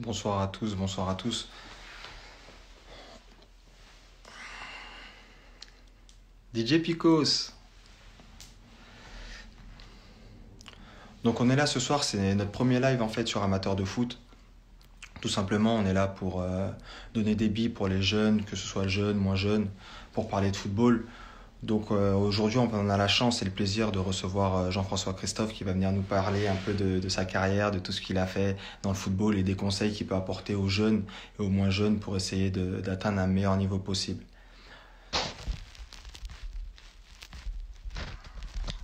Bonsoir à tous, bonsoir à tous. DJ Picos. Donc on est là ce soir, c'est notre premier live en fait sur Amateur de foot. Tout simplement, on est là pour donner des billes pour les jeunes, que ce soit jeunes, moins jeunes, pour parler de football. Donc aujourd'hui, on a la chance et le plaisir de recevoir Jean-François Christophe qui va venir nous parler un peu de sa carrière, de tout ce qu'il a fait dans le football et des conseils qu'il peut apporter aux jeunes et aux moins jeunes pour essayer d'atteindre un meilleur niveau possible.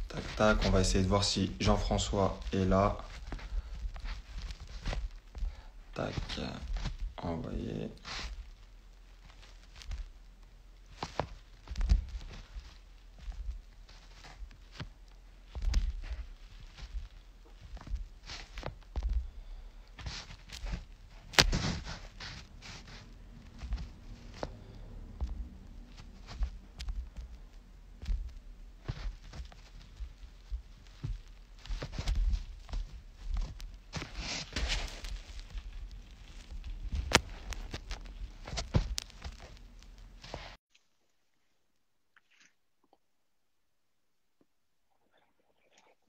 Tac, tac, on va essayer de voir si Jean-François est là. Tac, envoyer.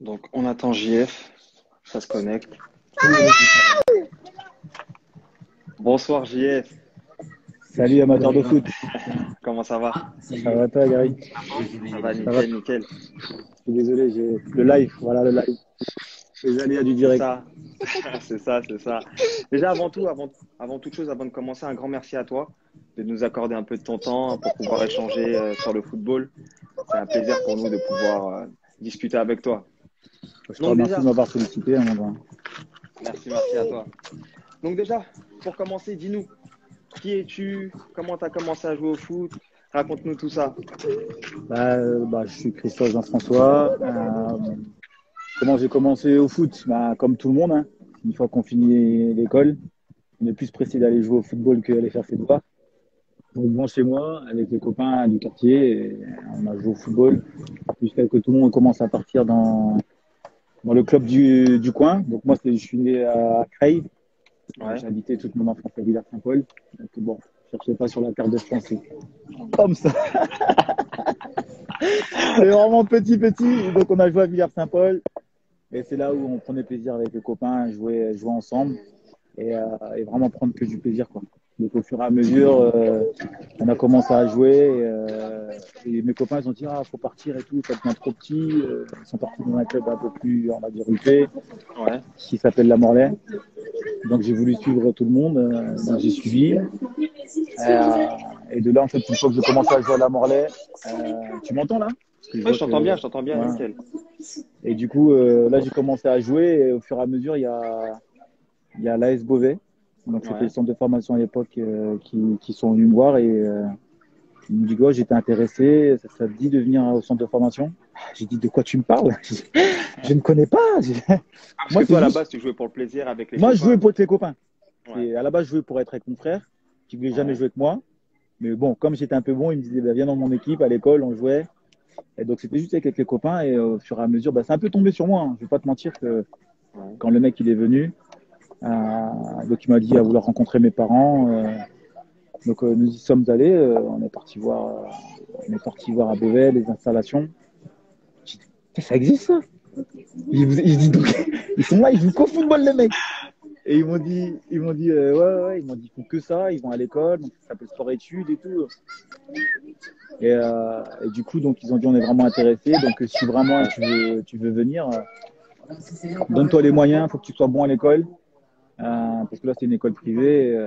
Donc on attend JF, ça se connecte. Bonsoir JF, Salut amateur de foot, comment ça va? ça va toi Gary? Ça va, Ça va, nickel, nickel. je suis désolé, j'ai le live, voilà le live, les aléas du C'est direct. ça, c'est ça, c'est ça. Déjà avant tout, avant toute chose, avant de commencer, un grand merci à toi de nous accorder un peu de ton temps pour pouvoir échanger sur le football. C'est un plaisir pour nous de pouvoir discuter avec toi. Je te Donc remercie de déjà, m'avoir sollicité, hein, mon grand. merci à toi. Donc déjà, pour commencer, dis-nous, qui es-tu? Comment tu as commencé à jouer au foot? Raconte-nous tout ça. Je suis Christophe Jean-François. Comment j'ai commencé au foot? Comme tout le monde, hein. Une fois qu'on finit l'école, on est plus pressé d'aller jouer au football qu'aller faire ses devoirs. Donc moi chez moi, avec les copains du quartier, on a joué au football jusqu'à ce que tout le monde commence à partir dans le club du coin. Donc moi, je suis né à Creil. Ouais. J'ai habité toute mon enfance à Villars-Saint-Paul. Donc bon, je cherchais pas sur la carte de France. C'est comme ça. C'est vraiment petit. Donc on a joué à Villars-Saint-Paul. Et c'est là où on prenait plaisir avec les copains, jouer ensemble et vraiment prendre que du plaisir, quoi. Donc au fur et à mesure, on a commencé à jouer et mes copains ils ont dit ah faut partir et tout, ça devient trop petit. Ils sont partis dans un club un peu plus on va dire huppé Ouais. qui s'appelle la Morlaix. Donc j'ai voulu suivre tout le monde, j'ai suivi. Et de là, en fait, une fois que j'ai commencé à jouer à la Morlaix, tu m'entends là? Parce que je Oui, vois que, je t'entends bien, ouais. nickel. Et du coup, là, j'ai commencé à jouer et au fur et à mesure, il y a l'AS Beauvais. Donc c'était le Ouais. centre de formation à l'époque qui sont venus me voir et ils me disent, j'étais intéressé, ça te dit de venir au centre de formation? J'ai dit, de quoi tu me parles? Je ne connais pas. Parce Moi, que c'est toi, à la juste, base, tu jouais pour le plaisir avec les moi, je jouais copains. pour être les copains. Ouais. Et à la base, je jouais pour être avec mon frère qui voulait jamais Ouais. jouer avec moi. Mais bon, comme j'étais un peu bon, il me disait, bah, viens dans mon équipe, à l'école, on jouait. Et donc, c'était juste avec les copains. Et au fur et à mesure, c'est un peu tombé sur moi, hein. Je vais pas te mentir que Ouais. quand le mec, il est venu, donc il m'a dit à vouloir rencontrer mes parents. Donc, nous y sommes allés. On est parti voir à Beauvais les installations. J'ai dit, ça existe, ça? Ils, disent donc, ils sont là, ils jouent qu'au football, les mecs. Et ils m'ont dit, ouais, ils m'ont dit, ils font que ça, ils vont à l'école, donc ça s'appelle sport-études et tout. Et du coup, donc, ils ont dit, on est vraiment intéressés. Donc, si vraiment tu veux venir, donne-toi les moyens, il faut que tu sois bon à l'école. Parce que là, c'est une école privée.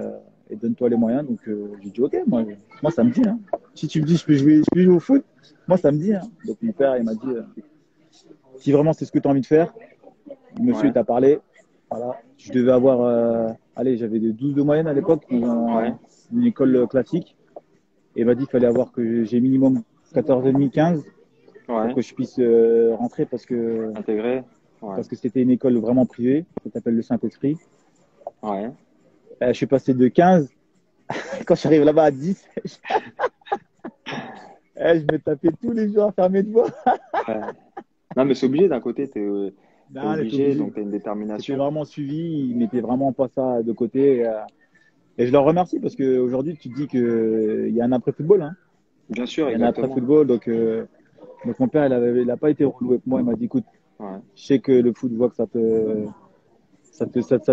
Et donne-toi les moyens. Donc, j'ai dit, ok, moi, ça me dit, hein. Si tu me dis, je peux jouer au foot, moi, ça me dit, hein. Donc, mon père, il m'a dit, si vraiment c'est ce que tu as envie de faire, monsieur, il Ouais. t'a parlé. Voilà. Je devais avoir, allez, j'avais des 12 de moyenne à l'époque, dans Ouais. une école classique. Et il m'a dit qu'il fallait avoir que j'ai minimum 14,5, 15 pour Ouais. que je puisse rentrer Intégré. Ouais. parce que c'était une école vraiment privée, ça s'appelle le Saint-Esprit. Ouais. Je suis passé de 15, quand je suis arrivé là-bas à 10, je me tapais tous les jours à faire mes devoirs. Ouais. Non, mais c'est obligé d'un côté. Non, tu es elle est obligé, obligée. donc tu as une C'était détermination. vraiment suivi. Ils mettaient vraiment pas ça de côté. Et je leur remercie parce qu'aujourd'hui, tu te dis qu'il y a un après-football. Hein. Bien sûr, Il y a un exactement. après-football. Donc mon père, il a pas été relou avec moi. Il m'a dit, écoute, Ouais, je sais que le foot, je vois que ça te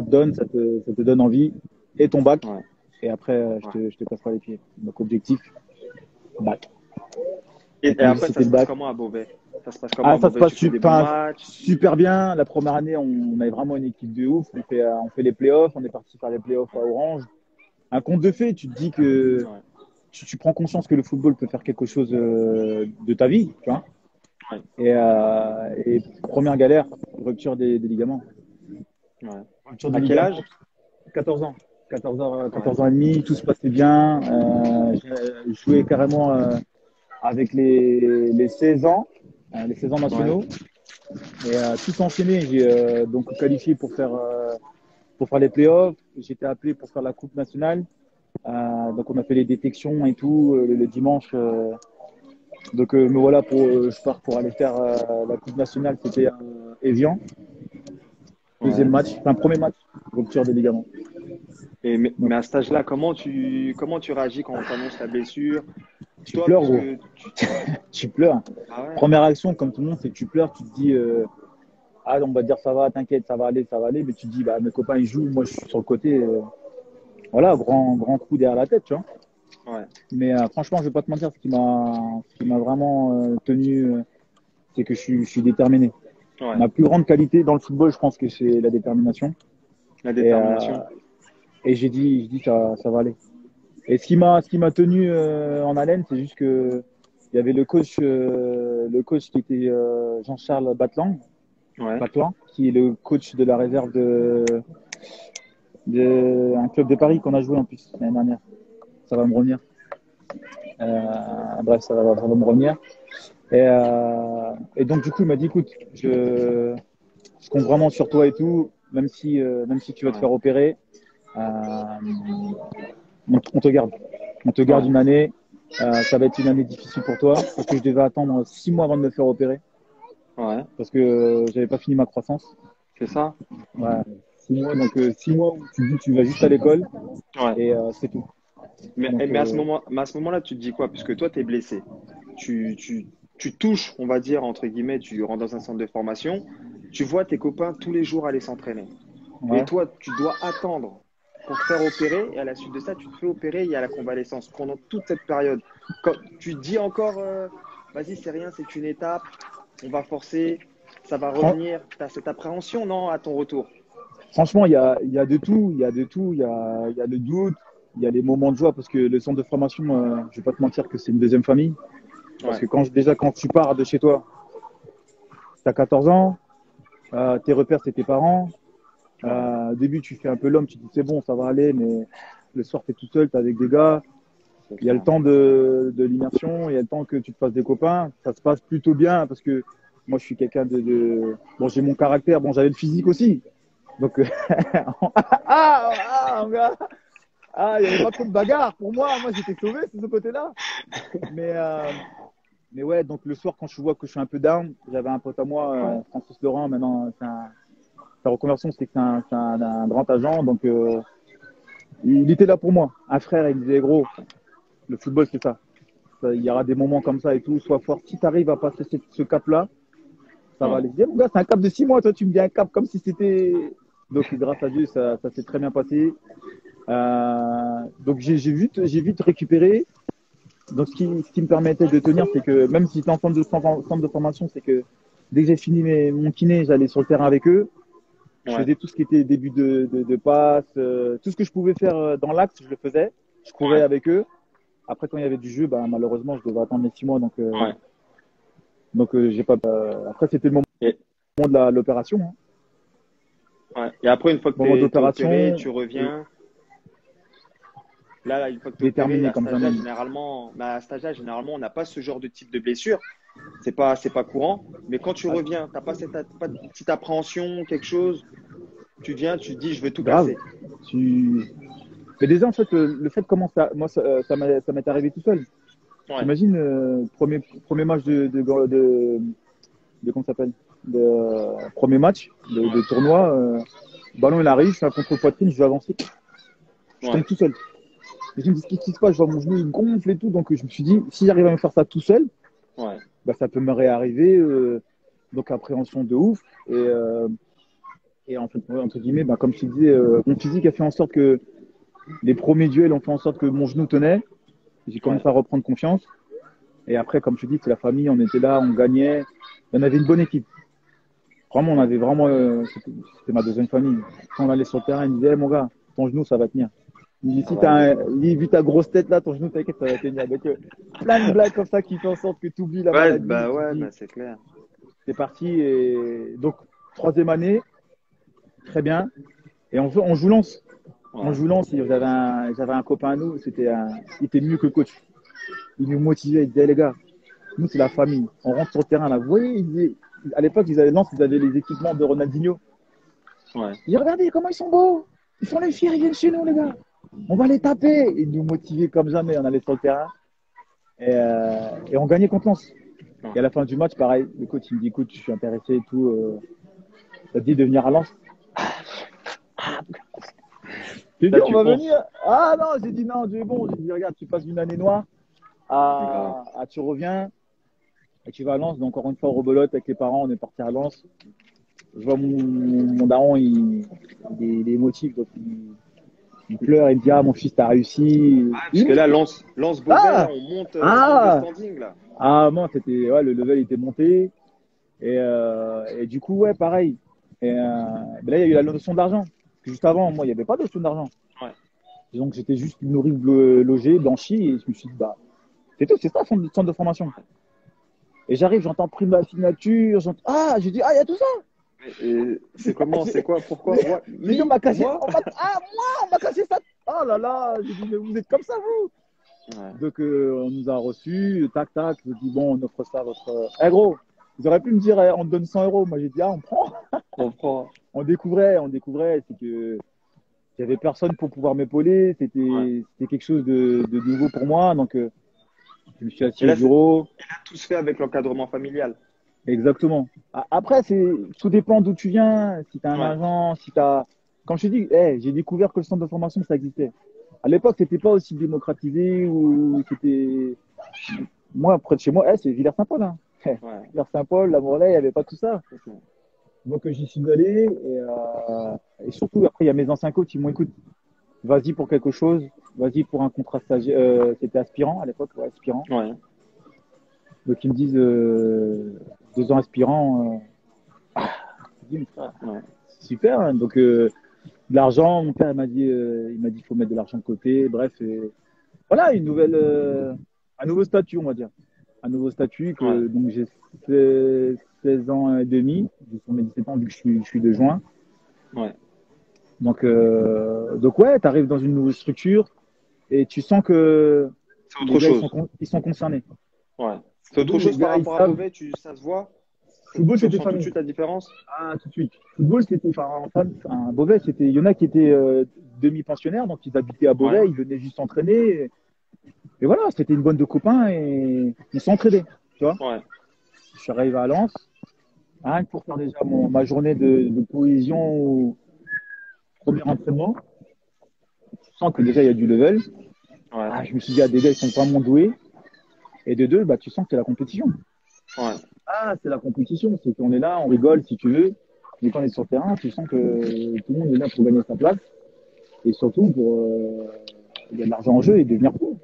donne, ça te donne envie. Et ton bac. ouais, Et après, ouais. je te casse pas les pieds. Donc objectif, bac. Et Donc lui, après, ça c'était se le passe bac. comment à Beauvais? Ça se passe comment Ah, à ça se Beauvais? passe Tu fais des bons matchs? super bien. La première année, on avait vraiment une équipe de ouf. On fait les playoffs. On est parti faire les playoffs à Orange. Un conte de fées, tu te dis que Ouais, tu prends conscience que le football peut faire quelque chose de ta vie, tu vois. ouais, Et première galère, rupture des ligaments. ouais. Rupture des À quel ligaments, âge? 14 ans. 14 ans, Ouais, 14 ans et demi, tout se passait bien. Je jouais carrément avec les 16 ans, les 16 ans ouais, nationaux. Et tout enchaîné, j'ai donc qualifié pour faire les playoffs. J'étais appelé pour faire la Coupe nationale. Donc on a fait les détections et tout le dimanche. Donc me voilà je pars pour aller faire la Coupe nationale. C'était Evian. Deuxième ouais. match, enfin premier match, rupture des ligaments. Mais Donc à cet âge-là, comment tu réagis quand on t'annonce ta blessure? tu Toi, pleures parce gros, que tu pleures. ah ouais, Première action comme tout le monde, c'est que tu pleures. Tu te dis ah on va dire ça va, t'inquiète, ça va aller. Mais tu te dis bah mes copains ils jouent, moi je suis sur le côté. Voilà, grand coup derrière la tête, tu vois. ouais, Mais franchement, je vais pas te mentir, ce qui m'a vraiment tenu, c'est que je suis déterminé. ouais. Ma plus grande qualité dans le football, je pense que c'est la détermination. La Et, détermination. j'ai dit ça va aller. Et ce qui m'a tenu en haleine, c'est juste que il y avait le coach qui était Jean-Charles Ouais, Batlan, qui est le coach de la réserve de un club de Paris qu'on a joué en plus l'année dernière. Ça va me revenir. Bref, ça va me revenir. Et donc, du coup, il m'a dit, écoute, je compte vraiment sur toi et tout, même si tu vas te ouais, faire opérer, euh, on te garde. On te garde ouais, une année. Ça va être une année difficile pour toi, parce que je devais attendre 6 mois avant de me faire opérer, ouais. parce que j'avais pas fini ma croissance. C'est ça? Ouais, 6 mois, donc 6 mois où tu dis tu vas juste à l'école Ouais. et c'est tout. Donc, Mais à ce moment-là, tu te dis quoi? Puisque toi, tu es blessé. Tu, tu, tu touches, on va dire, entre guillemets, tu rentres dans un centre de formation. Tu vois tes copains tous les jours aller s'entraîner. Et ouais. toi, tu dois attendre pour te faire opérer. Et à la suite de ça, tu te fais opérer. Il y a la convalescence. Pendant toute cette période, quand tu te dis encore, vas-y, c'est rien, c'est une étape. On va forcer. Ça va Fran- revenir. Tu as cette appréhension, non, à ton retour? Franchement, il y a de tout. Il y a de tout. Il y a le doute, il y a les moments de joie, parce que le centre de formation, je vais pas te mentir que c'est une deuxième famille. Parce Ouais, que déjà, quand tu pars de chez toi, tu as 14 ans, tes repères, c'est tes parents. ouais, Au début, tu fais un peu l'homme, tu te dis c'est bon, ça va aller, mais le soir, tu es tout seul, tu es avec des gars. c'est Il y a le clair. temps de l'immersion, il y a le temps que tu te fasses des copains. Ça se passe plutôt bien parce que moi, je suis quelqu'un bon, j'ai mon caractère, bon, j'avais le physique aussi. Donc, mon gars, il n'y avait pas trop de bagarre pour moi. Moi, j'étais sauvé de ce côté-là. Mais, euh, mais ouais, donc le soir, quand je vois que je suis un peu down, j'avais un pote à moi, Ouais, Francis Laurent, maintenant, sa reconversion, c'est que un grand agent. Donc, il était là pour moi. Un frère, il me disait, gros, le football, c'est ça. Il y aura des moments comme ça et tout. Sois fort. Si tu arrives à passer ce cap-là, ça va ouais, aller. Je dis, mon gars, c'est un cap de 6 mois. Toi, tu me dis un cap comme si c'était. Donc, grâce à Dieu, ça s'est très bien passé. Donc, j'ai vite récupéré. Donc, ce qui me permettait de tenir, c'est que même si tu es en centre de formation, c'est que dès que j'ai fini mon kiné, j'allais sur le terrain avec eux. Je ouais, faisais tout ce qui était début de passe, tout ce que je pouvais faire dans l'axe, je le faisais. Je courais ouais, avec eux. Après, quand il y avait du jeu, bah, malheureusement, je devais attendre les 6 mois. ouais. J'ai pas. Après, c'était le Et, moment de l'opération. Hein. ouais. Et après, une fois que Moment tu es opéré, d'opération, tu reviens. Là, une fois que tu es opéré, déterminé comme jamais. à cet âge-là, généralement, on n'a pas ce genre de type de blessure. C'est pas courant. Mais quand tu Ah, reviens, t'as pas pas de petite appréhension, quelque chose. Tu viens, tu te dis, je veux tout grave. casser. Tu... Mais déjà, en fait, le fait comment moi, ça m'est arrivé tout seul. Ouais, T'imagines, premier match de comment ça s'appelle? premier match de tournoi. Le ballon, il arrive, je fais un contre-poitrine, je vais avancer. Je tombe tout seul. Et je me dis, qu'est-ce qui se passe? Je vois mon genou, il gonfle et tout. Donc, je me suis dit, si j'arrive à me faire ça tout seul, bah, ça peut me réarriver. Donc, appréhension de ouf. Et en fait, entre guillemets, bah, comme je te disais, mon physique a fait en sorte que les premiers duels ont fait en sorte que mon genou tenait. J'ai commencé à reprendre confiance. Et après, comme tu dis, c'est la famille, on était là, on gagnait. On avait une bonne équipe. Vraiment, on avait vraiment. C'était ma deuxième famille. Quand on allait sur le terrain, il me disait, hey, mon gars, ton genou, ça va tenir. Il me dit, vu ta grosse tête là, ton genou, t'inquiète, ça va tenir. Donc, plein de blagues comme ça qui font en sorte que tu oublies la maladie. Bah c'est clair. C'est parti. Et donc, troisième année, très bien. Et on joue Lens. On joue Lens. J'avais un copain à nous, il était mieux que le coach. Il nous motivait, il disait, les gars, nous, c'est la famille. On rentre sur le terrain là. Vous voyez, à l'époque, Lens, ils avaient les équipements de Ronaldinho. Il dit, regardez comment ils sont beaux. Ils font les fiers, ils viennent chez nous, les gars. On va les taper. Ils nous motivaient comme jamais. On allait sur le terrain. Et on gagnait contre Lens. Et à la fin du match, pareil, le coach, il me dit, écoute, je suis intéressé et tout. Ça te dit de venir à Lens? J'ai dit, on va venir. Ah non, j'ai dit non, Dieu est bon. J'ai dit, regarde, tu passes une année noire. Tu reviens. Et tu vas à Lens. Donc, encore une fois, rebelote avec les parents. On est parti à Lens. Je vois mon daron, il est émotif. Donc, il pleure. Il me dit, ah, mon fils, t'as réussi. Parce que là, Lens Beauvais, on monte le standing là. Ah, non, le level était monté. Et du coup, ouais, pareil. Mais là, il y a eu la notion d'argent. Juste avant, moi, il n'y avait pas de notion d'argent. Et donc, j'étais juste nourri, logé, blanchi. Et je me suis dit, bah, c'est tout, c'est ça, centre de formation. Et j'arrive, j'entends prime la signature. Je dis, ah, il y a tout ça. C'est comment, c'est quoi, pourquoi on m'a cassé. On m'a cassé ça. Oh là là, j'ai dit, mais vous êtes comme ça, vous. Donc, on nous a reçus, tac, tac. Je dis, bon, on offre ça à votre. Gros, vous auriez pu me dire, on te donne 100 euros. Moi, j'ai dit, on prend. On prend. On découvrait. C'est que il n'y avait personne pour pouvoir m'épauler. C'était quelque chose de nouveau pour moi. Donc, je me suis assis au bureau. Et là, tout se fait avec l'encadrement familial. Exactement. Après, tout dépend d'où tu viens. Si tu as un agent, si tu as. Comme je te dis, j'ai découvert que le centre de formation, ça existait. À l'époque, c'était pas aussi démocratisé ou c'était. Moi, près de chez moi, c'est Villers-Saint-Paul. Hein. Villers-Saint-Paul, la Morlaix, il n'y avait pas tout ça. Donc, j'y suis allé. Et surtout, après, il y a mes anciens coachs qui m'ont écouté. Vas-y pour quelque chose. Vas-y pour un contrat stagiaire. C'était aspirant à l'époque, aspirant. Donc, ils me disent 2 ans aspirant. C'est super. Hein. Donc, de l'argent, mon père il m'a dit qu'il faut mettre de l'argent de côté. Bref, voilà, un nouveau statut, on va dire. Un nouveau statut. Donc, j'ai 16 ans et demi. J'ai sur mes 17 ans vu que je suis de juin. Donc ouais, tu arrives dans une nouvelle structure et tu sens que c'est autre chose. Ils sont concernés. C'est autre chose par rapport à Beauvais, ça se voit. Football, c'était tout de suite la différence. Tout de suite. Football, c'était Beauvais, il y en a qui étaient demi-pensionnaires, donc ils habitaient à Beauvais, ils venaient juste s'entraîner. Et voilà, c'était une bande de copains et ils s'entraidaient, tu vois. Je suis arrivé à Lens, rien que pour faire déjà ma journée de cohésion au premier entraînement. Je sens que déjà il y a du level. Je me suis dit, des gars, ils sont vraiment doués. Et de deux, tu sens que c'est la compétition. C'est la compétition. C'est qu'on est là, on rigole si tu veux. Mais quand on est sur le terrain, tu sens que tout le monde est là pour gagner sa place. Et surtout, il y a de l'argent en jeu et devenir pro.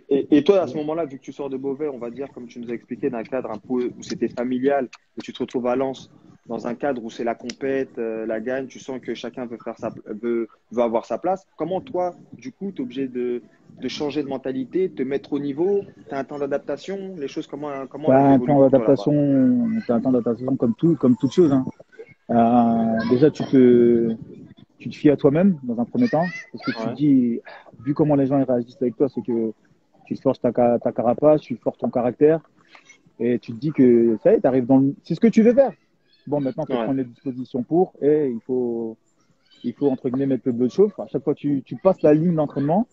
Et toi, à ce moment-là, vu que tu sors de Beauvais, on va dire, comme tu nous as expliqué, d'un cadre un peu où c'était familial, et tu te retrouves à Lens, dans un cadre où c'est la compète, la gagne, tu sens que chacun veut avoir sa place. Comment toi, du coup, tu es obligé de changer de mentalité, de te mettre au niveau? Tu as un temps d'adaptation? Les choses, comment un temps d'adaptation, comme toute chose. Hein. Déjà, tu te fies à toi-même dans un premier temps, parce que tu te dis, vu comment les gens réagissent avec toi, c'est que tu forces ta carapace, tu forces ton caractère, et tu te dis que ça y est, tu arrives c'est ce que tu veux faire. Bon, maintenant, tu prends les dispositions pour, et il faut entre guillemets mettre le bleu de chauffe. À chaque fois que tu passes la ligne d'entraînement,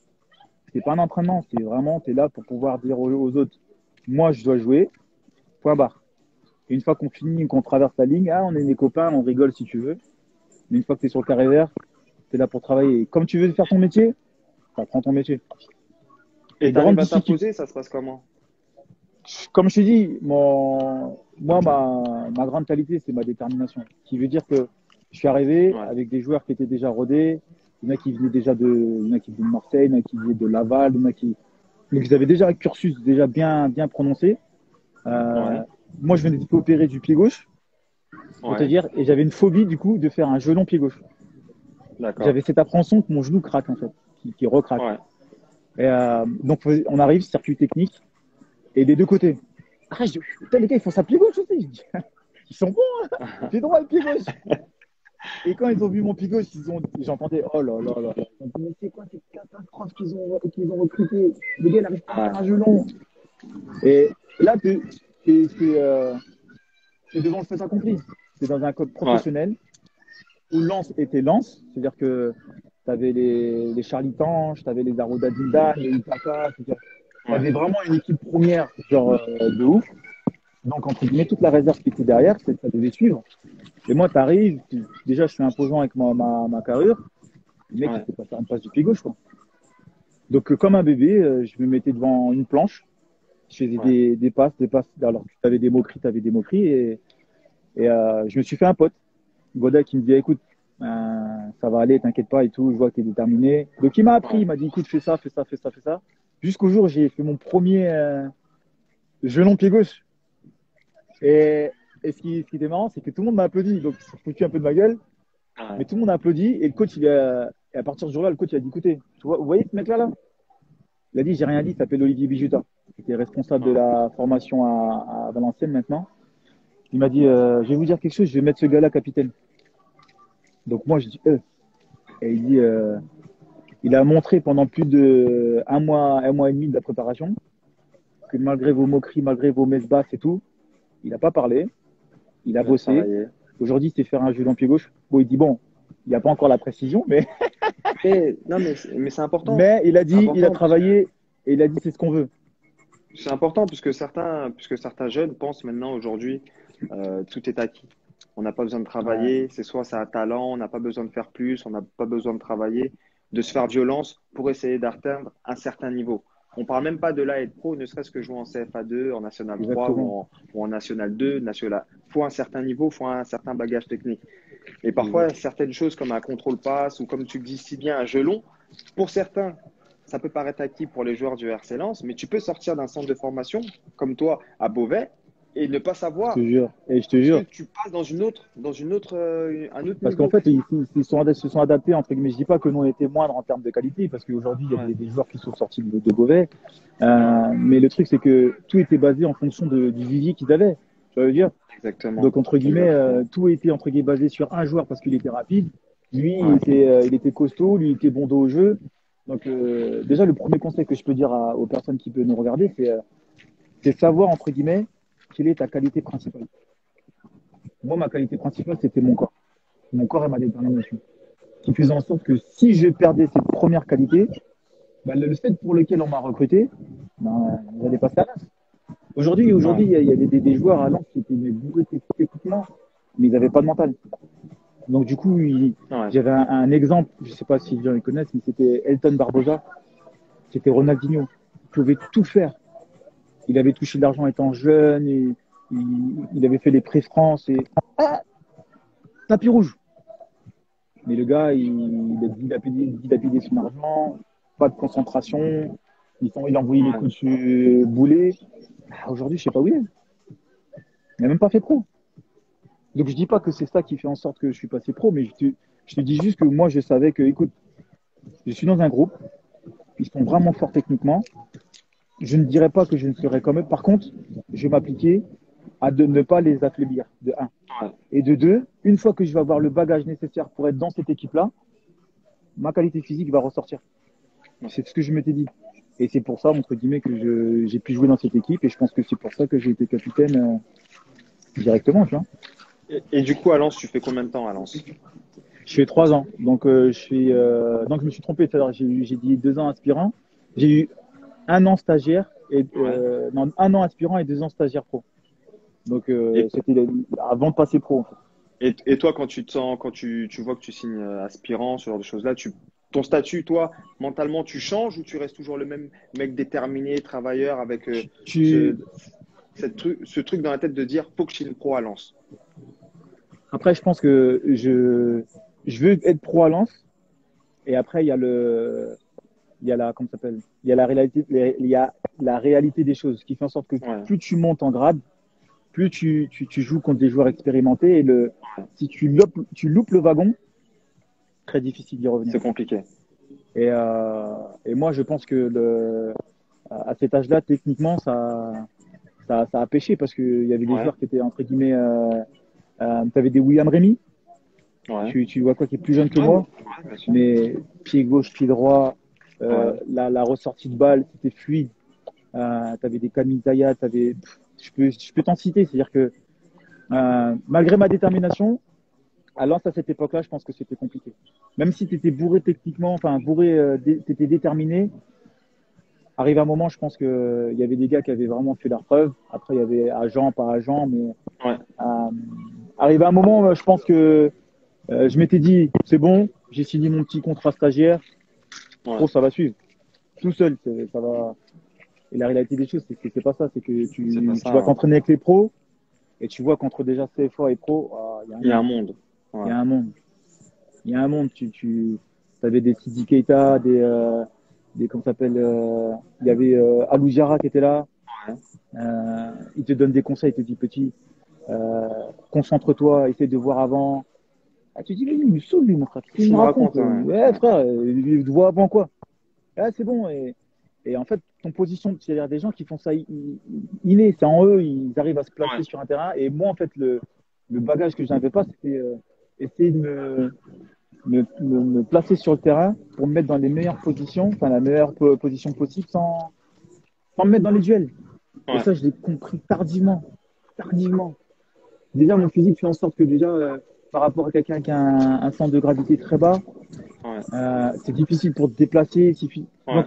c'est pas un entraînement, c'est vraiment, tu es là pour pouvoir dire aux autres, moi, je dois jouer, point barre. Et une fois qu'on finit, qu'on traverse la ligne, on est des copains, on rigole si tu veux. Mais une fois que tu es sur le carré vert, tu es là pour travailler. Et comme tu veux faire ton métier, tu apprends ton métier. Et Les tu arrives grandes à difficultés, t'imposer, ça se passe comment? comme je te dis, moi, ma grande qualité, c'est ma détermination. Ce qui veut dire que je suis arrivé Ouais, avec des joueurs qui étaient déjà rodés. Il y en a qui venaient déjà il y en a qui venaient de Marseille, il y en a qui venaient de Laval, il y en a qui. Donc, ils avaient déjà un cursus déjà bien prononcé. Euh, ouais, moi, je venais de opérer du pied gauche, pour te ouais, dire, et j'avais une phobie, du coup, de faire un gelon pied gauche. d'accord. J'avais cette appréhension que mon genou craque, en fait, qui recraque. Ouais, Et, donc, on arrive, circuit technique, et des deux côtés. Ah, putain, les gars, ils font ça pied gauche aussi. Je dis, ils sont bons, hein. Pied droit et pied gauche. Et quand ils ont vu mon pied gauche, j'entendais, oh là là là là. Ils ont dit, mais c'est quoi cette catastrophe qu'ils ont recruté? Les gars, ils n'arrivent pas à ouais, faire un gelon. Et là, t'es, c'est devant le fait accompli. C'est dans un code ouais, professionnel où Lens était Lens, c'est-à-dire que tu avais les Charlie Tange, tu avais les Aroda Dinda, les Utaka, tu ouais, avais vraiment une équipe première, genre de ouf. Donc, entre guillemets, toute la réserve qui était derrière, ça devait suivre. Et moi, tu arrives, déjà, je suis imposant avec ma carrure. Le mec, il ouais, peut pas faire une passe du pied gauche, quoi. Donc, comme un bébé, je me mettais devant une planche, je faisais ouais, des passes, des passes. Alors, tu avais des moqueries, tu avais des moqueries. Et je me suis fait un pote. Goda qui me dit écoute, ça va aller, t'inquiète pas et tout, je vois que t'es déterminé. Donc il m'a appris, ouais. il m'a dit écoute, fais ça, fais ça, fais ça, fais ça. Jusqu'au jour où j'ai fait mon premier gelon pied gauche. Et, ce qui était marrant, c'est que tout le monde m'a applaudi. Donc ils se sont foutus un peu de ma gueule, mais Ouais. tout le monde a applaudi. Et le coach, et à partir de ce jour-là, le coach il a dit écoutez, vous voyez ce mec-là là? Il a dit j'ai rien dit, il s'appelle Olivier Bijuta, qui était responsable de Ouais. la formation à Valenciennes maintenant. Il m'a dit je vais vous dire quelque chose, je vais mettre ce gars-là capitaine. Donc moi je dis et il dit il a montré pendant plus de un mois et demi de la préparation, que malgré vos moqueries, malgré vos messes basses et tout, il n'a pas parlé, il a Il a bossé. travaillé. Aujourd'hui, il sait faire un jeu dans pied gauche. Bon, il dit bon, il n'y a pas encore la précision, mais, Mais non, mais c'est important. mais il a C'est dit, il a important puisque travaillé et il a dit c'est ce qu'on veut. c'est important puisque certains jeunes pensent maintenant aujourd'hui tout est acquis. On n'a pas besoin de Ouais, travailler. C'est soit ça a talent, on n'a pas besoin de faire plus, on n'a pas besoin de travailler, de se faire violence pour essayer d'atteindre un certain niveau. On parle même pas de là être pro, ne serait-ce que jouer en CFA2, en National 3 exactement. ou en National 2, National. Faut un certain niveau, faut un certain bagage technique. Et parfois, Exact. certaines choses comme un contrôle passe ou comme tu le dis si bien, un gelon, pour certains, ça peut paraître acquis pour les joueurs du RC Lens, mais tu peux sortir d'un centre de formation comme toi à Beauvais et ne pas Je te savoir jure. Et je te parce que jure. tu passes un autre Parce qu'en niveau. fait, ils se sont adaptés, entre guillemets. Je dis pas que nous, on était moindre en termes de qualité, parce qu'aujourd'hui, il y a Ouais, des joueurs qui sont sortis de Beauvais. ouais, Mais le truc, c'est que tout était basé en fonction du vivier qu'ils avaient. Tu vois, je veux dire. exactement, Donc, entre guillemets, exactement. tout était entre guillemets basé sur un joueur parce qu'il était rapide. Lui, Ouais, il était costaud, lui, il était bon dos au jeu. Donc, déjà, le premier conseil que je peux dire aux personnes qui peuvent nous regarder, c'est savoir, entre guillemets, quelle est ta qualité principale. Moi, ma qualité principale, c'était mon corps. Mon corps et ma détermination. Qui faisait en sorte que si je perdais cette première qualité, bah, le fait pour lequel on m'a recruté, bah, j'allais passer à l'as. Aujourd'hui, ouais, il y a des joueurs à Lens qui étaient bourrés techniquement, mais ils n'avaient pas de mental. Donc du coup, ouais, j'avais un exemple, je ne sais pas si les gens le connaissent, mais c'était Elton Barbosa, c'était Ronaldinho. Il pouvait tout faire. Il avait touché de l'argent étant jeune, et il avait fait les pré France et tapis rouge. Mais le gars, il a dilapidé son argent, pas de concentration, il envoyait les ouais. coups de boulet. Aujourd'hui, je ne sais pas où il est. Il n'a même pas fait pro. Donc je dis pas que c'est ça qui fait en sorte que je suis passé pro, mais je te dis juste que moi, je savais que, écoute, je suis dans un groupe, ils sont vraiment forts techniquement. Je ne dirais pas que je ne serais comme eux. Par contre, je vais m'appliquer à ne pas les affaiblir, de un. Ouais. Et de deux, une fois que je vais avoir le bagage nécessaire pour être dans cette équipe-là, ma qualité physique va ressortir. C'est ce que je m'étais dit. Et c'est pour ça, entre guillemets, que j'ai pu jouer dans cette équipe. Et je pense que c'est pour ça que j'ai été capitaine directement. Tu vois. Et du coup, à Lens, tu fais combien de temps à Lens? Je fais 3 ans. Donc, donc je me suis trompé tout à l'heure. J'ai dit 2 ans aspirant. J'ai eu un an stagiaire et Ouais, non, un an aspirant et 2 ans stagiaire pro. Donc, Et, c'était avant de passer pro, en fait. et toi, quand tu te sens, quand tu vois que tu signes aspirant, ce genre de choses-là, ton statut, toi, mentalement, tu changes ou tu restes toujours le même mec déterminé, travailleur, avec ce, Tu... ce truc dans la tête de dire, faut que je signe pro à Lens. Après, je pense que je veux être pro à Lens. Et après, il y a la, comment ça s'appelle? Il y a la réalité des choses, ce qui fait en sorte que Ouais, plus tu montes en grade, plus tu joues contre des joueurs expérimentés. Si tu loupes le wagon, très difficile d'y revenir. c'est compliqué. Et moi, je pense que à cet âge-là, techniquement, ça a pêché parce qu'il y avait des Ouais, joueurs qui étaient, entre guillemets, tu avais des William Rémy, ouais. tu vois quoi, qui est plus jeune que Ouais, moi, ouais, bien sûr. mais pied gauche, pied droit, Ouais, la ressortie de balle, c'était fluide. Tu avais des Camille Taya, je peux t'en citer. C'est-à-dire que malgré ma détermination, à Lens à cette époque-là, je pense que c'était compliqué. Même si tu étais bourré techniquement, enfin bourré, tu étais déterminé, arrive un moment, je pense qu'il y avait des gars qui avaient vraiment fait leur preuve. Après, il y avait agent, pas agent, mais ouais, euh, arrive un moment, je pense que je m'étais dit, c'est bon, j'ai signé mon petit contrat stagiaire, ouais. pro, ça va suivre. Tout seul, ça va. Et la réalité des choses, c'est que c'est pas ça. C'est que C'est pas tu ça, vas ouais. t'entraîner avec les pros et tu vois qu'entre déjà CFA et pro, il y a un Il y a monde. un monde. Il Ouais, y a un monde. Il y a un monde. Tu avais des Sidi Keita, comment ça s'appelle, il y avait Alou Diarra qui était là. ouais, Il te donne des conseils, il te dit petit, euh, concentre-toi, essaie de voir avant. Ah, tu dis, mais il me saoule, lui, mon frère. Qu'est-ce qu'il tu me me raconte? racontes, ouais. Ouais, Ouais, frère, il te voit avant quoi? Ah, c'est bon. Et en fait, ton position, c'est-à-dire des gens qui font ça inné, c'est en eux, ils arrivent à se ouais, placer sur un terrain. Et moi, en fait, le bagage que je n'avais pas, c'était essayer de me placer sur le terrain pour me mettre dans les meilleures positions, enfin la meilleure position possible sans me mettre dans les duels. Et ouais, ça, je l'ai compris tardivement. Tardivement. Déjà, mon physique fait en sorte que déjà, par rapport à quelqu'un qui a un centre de gravité très bas, ouais, c'est difficile pour te déplacer. ouais, Donc,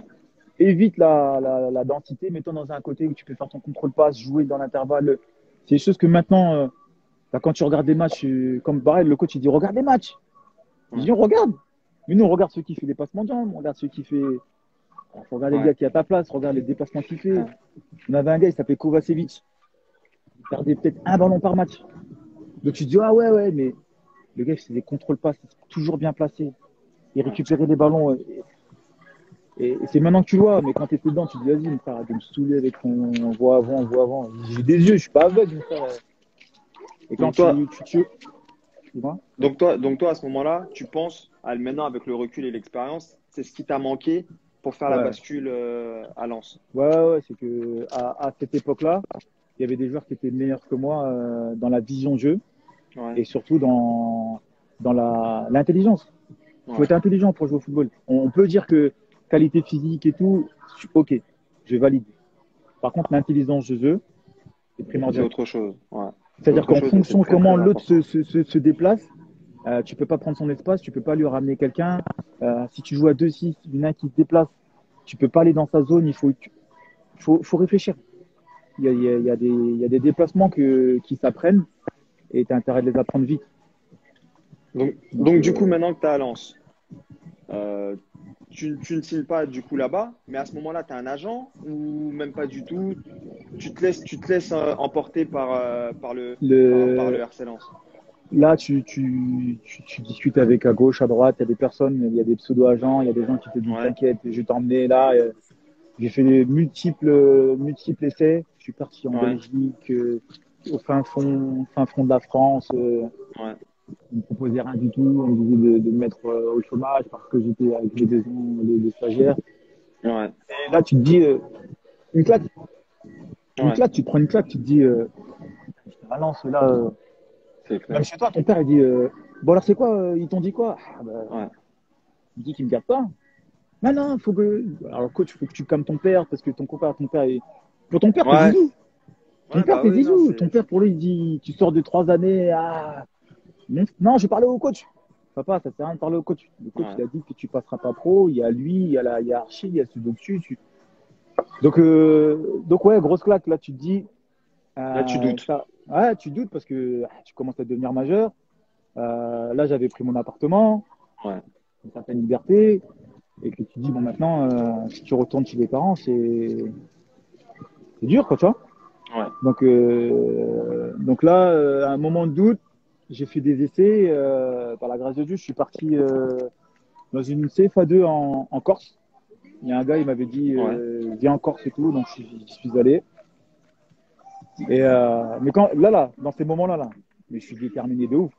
évite la densité, mets-toi dans un côté où tu peux faire ton contrôle passe, jouer dans l'intervalle. C'est des choses que maintenant, bah, quand tu regardes des matchs, comme pareil, le coach il dit regarde les matchs. Il ouais, dit on regarde. Mais nous, on regarde ceux qui font des passements de jambes, on regarde ceux qui fait. Il faut regarder le ouais, gars qui est à ta place, regarde les déplacements qu'il fait. ouais, On avait un gars, il s'appelait Kovacevic. Il perdait peut-être un ballon par match. Donc tu te dis ah ouais, ouais, mais le gars, c'est des contrôles passes, toujours bien placé. Il ouais. récupérait les ballons. Et c'est maintenant que tu le vois, mais quand tu étais dedans, tu te dis, vas-y, mon frère, arrête de me saouler avec ton on voit avant, on voit avant. J'ai des yeux, je suis pas aveugle, mon frère. Et quand Donc toi, tu vois, donc toi, à ce moment-là, tu penses, maintenant avec le recul et l'expérience, c'est ce qui t'a manqué pour faire la ouais, bascule à Lens. ouais, c'est que à cette époque-là, il y avait des joueurs qui étaient meilleurs que moi dans la vision de jeu Ouais, et surtout dans l'intelligence. Il faut ouais, être intelligent pour jouer au football. On peut dire que qualité physique et tout, ok, je valide. Par contre, l'intelligence de jeu est c'est primordiale. autre chose. Ouais, c'est C'est-à-dire autre qu'en chose et c'est fonction de très comment très l'autre important. se déplace, tu peux pas prendre son espace, tu peux pas lui ramener quelqu'un. Si tu joues à 2-6, il y en a un qui se déplace, tu peux pas aller dans sa zone, faut réfléchir. Il y a des déplacements qui s'apprennent et tu as intérêt de les apprendre vite. Donc, Donc du coup, maintenant que tu es à Lens, euh, tu ne signes pas du coup là-bas, mais à ce moment-là, tu as un agent ou même pas du tout? Tu te laisses emporter par le le, RC Lens. là, tu discutes avec à gauche, à droite, il y a des personnes, il y a des pseudo-agents, il y a des gens qui te disent Ouais, t'inquiète, je vais t'emmener là. J'ai fait des multiples essais. Je suis parti en ouais, Belgique, au fin fond de la France. ouais, On me proposait rien du tout. On me disait de me mettre au chômage parce que j'étais avec les deux ans de stagiaire. ouais, Et là, tu te dis, une claque, ouais, tu te prends une claque, tu te dis, ah non, ceux-là, c'est même clair. chez toi, ton père, il dit, bon alors c'est quoi, ils t'ont dit quoi? Ouais, Il dit qu'il me garde pas. Non, non, faut que, alors coach, faut que tu calmes ton père parce que ton père est, pour ton père, t'es ouais, Zizou. Ton ouais, père, bah t'es oui, non, Zizou. Ton c'est. père, pour lui, il dit, tu sors de 3 années, ah, non, non, je parlais au coach. Papa, ça sert à rien de parler au coach. Le coach, Ouais. il a dit que tu passeras pas pro. Il y a lui, il y a la hiérarchie, il y a ceux dessus. Donc ouais, grosse claque. Là, tu te dis, Là, tu doutes. ça. Ouais, tu doutes parce que tu commences à devenir majeur. Là, j'avais pris mon appartement, Ouais. une certaine liberté, et que tu te dis, bon, maintenant, si tu retournes chez les parents, c'est dur, quoi, tu vois. Ouais. Donc là, à un moment de doute, j'ai fait des essais. Par la grâce de Dieu, je suis parti dans une CFA2 en Corse. Il y a un gars, il m'avait dit, Ouais. viens en Corse et tout, donc j'y suis allé. Mais dans ces moments-là, mais je suis déterminé de ouf.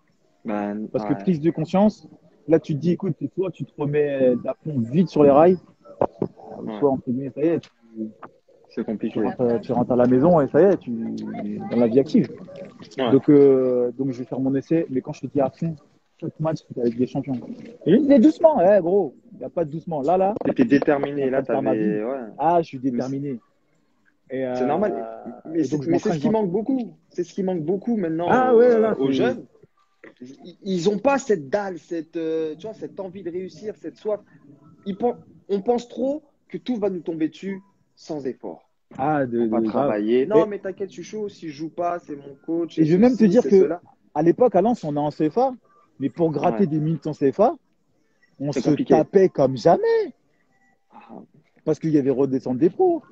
Ben, Parce que ouais. prise de conscience, là, tu te dis, écoute, soit tu te remets d'aplomb vite sur les rails, Ouais. soit, entre guillemets, ça y est, C'est compliqué. tu rentres à la maison et ça y est, tu dans la vie active. Ouais. Donc, je vais faire mon essai, mais quand je te dis à fond, chaque match, c'est avec des champions. Et je disais doucement, gros, il n'y a pas de doucement. Là, T'étais je suis en déterminé. train Là, de faire ma vie. t'avais. Ouais. Ah, je suis Mais c'est déterminé. Et, c'est normal. et donc, je Mais c'est m'entraîne. ce qui manque beaucoup. C'est ce qui manque beaucoup maintenant Ah ouais, là, aux c'est. jeunes. Ils n'ont pas cette dalle, tu vois, cette envie de réussir, cette soif. On pense trop que tout va nous tomber dessus sans effort. Ah, Faut pas grave. travailler. Non, Et, mais t'inquiète, je suis chaud. Si je joue pas, c'est mon coach, et c'est je vais même te ceci, dire c'est que cela. à l'époque, à Lens, on est en CFA, mais pour Ouais, gratter des minutes en CFA, on c'est se compliqué. tapait comme jamais Ah, parce qu'il y avait redescendre des pros.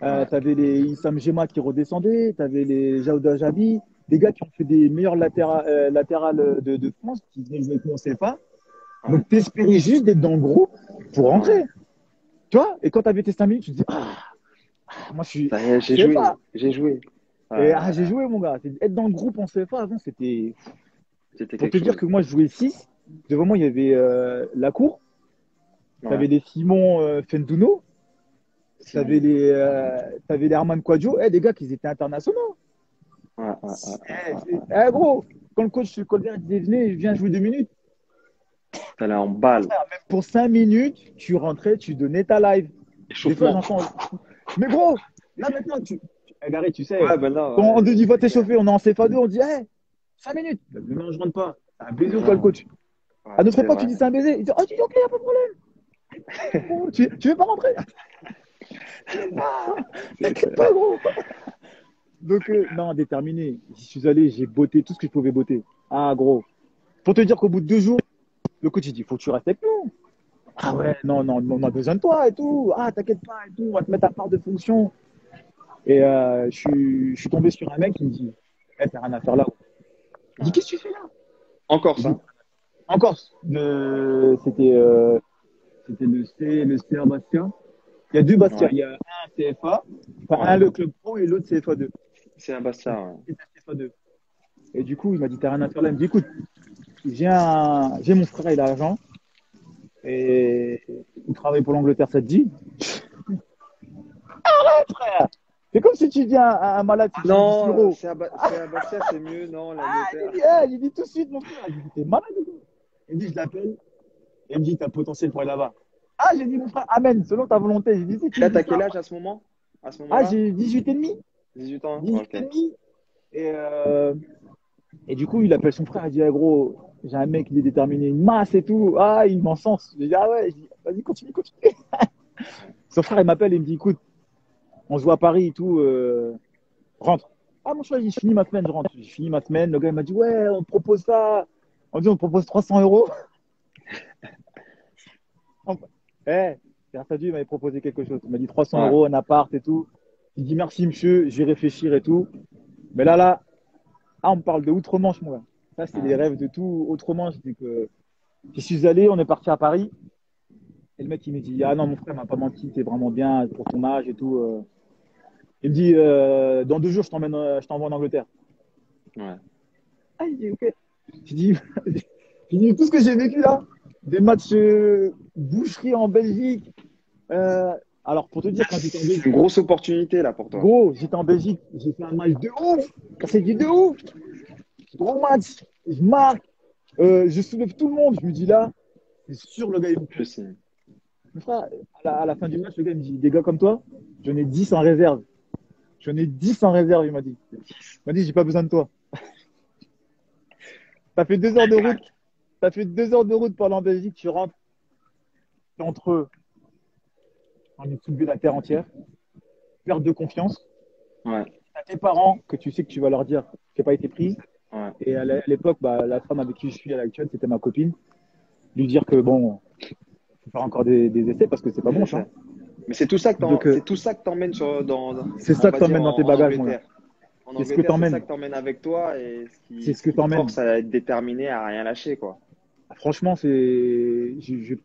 ouais, T'avais les Issam Gema qui redescendaient, t'avais les Jaouda Jabi, des gars qui ont fait des meilleurs latérales de France qui venaient jouer avec nous en CFA. ouais, Donc, t'espérais juste d'être dans le groupe pour ouais. rentrer. Tu vois. Et quand t'avais tes 5 minutes, tu te dis, moi, je suis Ça y est, j'ai joué. CFA. J'ai joué. Et j'ai joué, mon gars. Être dans le groupe en CFA avant, c'était. C'était Pour quelque te dire chose. que moi, je jouais 6. Devant moi, il y avait la cour. Ouais, T'avais les Simon Fenduno. Simon. T'avais les Arman Quadio. Des gars qui étaient internationaux. Ouais. Gros, quand le coach Colbert disait, venez, viens jouer 2 minutes. T'allais en balle. Même pour 5 minutes, tu rentrais, tu donnais ta live. Des fois, Échauffement. j'entends. Mais gros, là maintenant, Gary, tu sais, Ouais, ben là, quand on te ouais, dit va c'est clair. t'échauffer, on est en CFA2, on dit, 5 minutes. Mais non, je rentre pas. C'est un baiser ou quoi, le Non, coach? ouais, À notre c'est époque, tu vrai. dis c'est un baiser. Il dit, oh, tu dis, ok, y a pas de problème. Gros, tu veux pas rentrer? C'est T'inquiète pas, clair. gros. Donc, non, déterminé. J'y suis allé, j'ai botté tout ce que je pouvais botter. Ah, gros. Pour te dire qu'au bout de 2 jours, le coach, il dit, faut que tu restes avec nous. Ah ouais, non, non, on a besoin de toi et tout. Ah, t'inquiète pas et tout, on va te mettre à part de fonction. Et je suis tombé sur un mec qui me dit, t'as rien à faire là. Il dit, Ouais. qu'est-ce que tu fais là? Encore Je dis, ça. en Corse. C'était le CA Bastia. Il y a deux Bastia. Ouais, Il y a un CFA, enfin un ouais. le club pro et l'autre CFA2. C'est un Bastien, ouais. C'est un CFA2. Et du coup, il m'a dit, t'as rien à faire là. Il me dit, écoute, j'ai mon frère, il a l'argent. Et il travaille pour l'Angleterre, ça te dit? Frère, c'est comme si tu dis à un malade, si tu lui dis Non, Suro. c'est un Bastia, c'est mieux, non, l'Angleterre. Il dit tout de suite, mon frère. Il dit, t'es malade ou quoi? Il me dit, je l'appelle. Il me dit, t'as potentiel pour aller là-bas. Ah, j'ai dit, mon frère, amen, selon ta volonté. J'ai dit, si Et tu me là, dis t'as quel ça. âge à ce moment? À ce Ah, moment-là? j'ai 18 et demi. 18 ans? 18 Ok. et demi. Et, euh, et du coup, il appelle son frère. Il dit, gros, j'ai un mec, il est déterminé, une masse et tout. Ah, il m'encense. J'ai dit, ah ouais. Je dis, vas-y, continue, continue. Son frère, il m'appelle et il me dit, écoute, on se voit à Paris et tout. Rentre. Ah, mon choix, j'ai fini ma semaine, je rentre. J'ai fini ma semaine. Le gars, il m'a dit, ouais, on te propose ça. On dit, on te propose 300 euros. Grâce à Dieu, il m'avait proposé quelque chose. Il m'a dit 300 Ouais. euros, un appart et tout. Il dit, merci, monsieur, je vais réfléchir et tout. Mais là, on me parle de Outre-Manche, moi. Ça, c'est les Ouais. rêves de tout Outre-Manche. Donc, j'y suis allé, on est parti à Paris. Et le mec, il me dit, ah non, mon frère m'a pas menti, t'es vraiment bien pour ton âge et tout. Il me dit, dans 2 jours, je t'envoie en Angleterre. Ouais. Ah, il dit, ok. Je dis, je dis, tout ce que j'ai vécu là, des matchs boucherie en Belgique. Euh, alors, pour te dire, quand j'étais en C'est Belgique, une grosse opportunité là pour toi. gros, j'étais en Belgique, j'ai fait un match de ouf. C'est dit de ouf. Gros match. Je marque. Je soulève tout le monde. Je me dis là, c'est sûr, le gars, il me Je prend. sais. Mon frère, à la fin du match, le gars, il me dit, des gars comme toi, j'en ai 10 en réserve. J'en ai 10 en réserve, il m'a dit. Il m'a dit, j'ai pas besoin de toi. T'as fait 2 heures de route. Clac. T'as fait 2 heures de route pour aller en Belgique. Tu rentres entre eux. On est soulevé la terre entière. Perte de confiance. Ouais. tes parents que tu sais que tu vas leur dire que tu n'as pas été pris. Ouais. Et à l'époque, bah, la femme avec qui je suis à l'actuel, c'était ma copine. Lui dire que bon, faut faire encore des essais parce que c'est pas bon, ça. Mais c'est tout ça que Donc, c'est tout ça que t'emmènes c'est on ça que va dire t'emmènes dans tes en bagages, mon gars. Angleterre. En C'est ce que Angleterre, c'est ça t'emmènes. que t'emmènes avec toi et C'est ce ce que qui te t'emmènes. force à être déterminé à rien lâcher, quoi. Franchement, je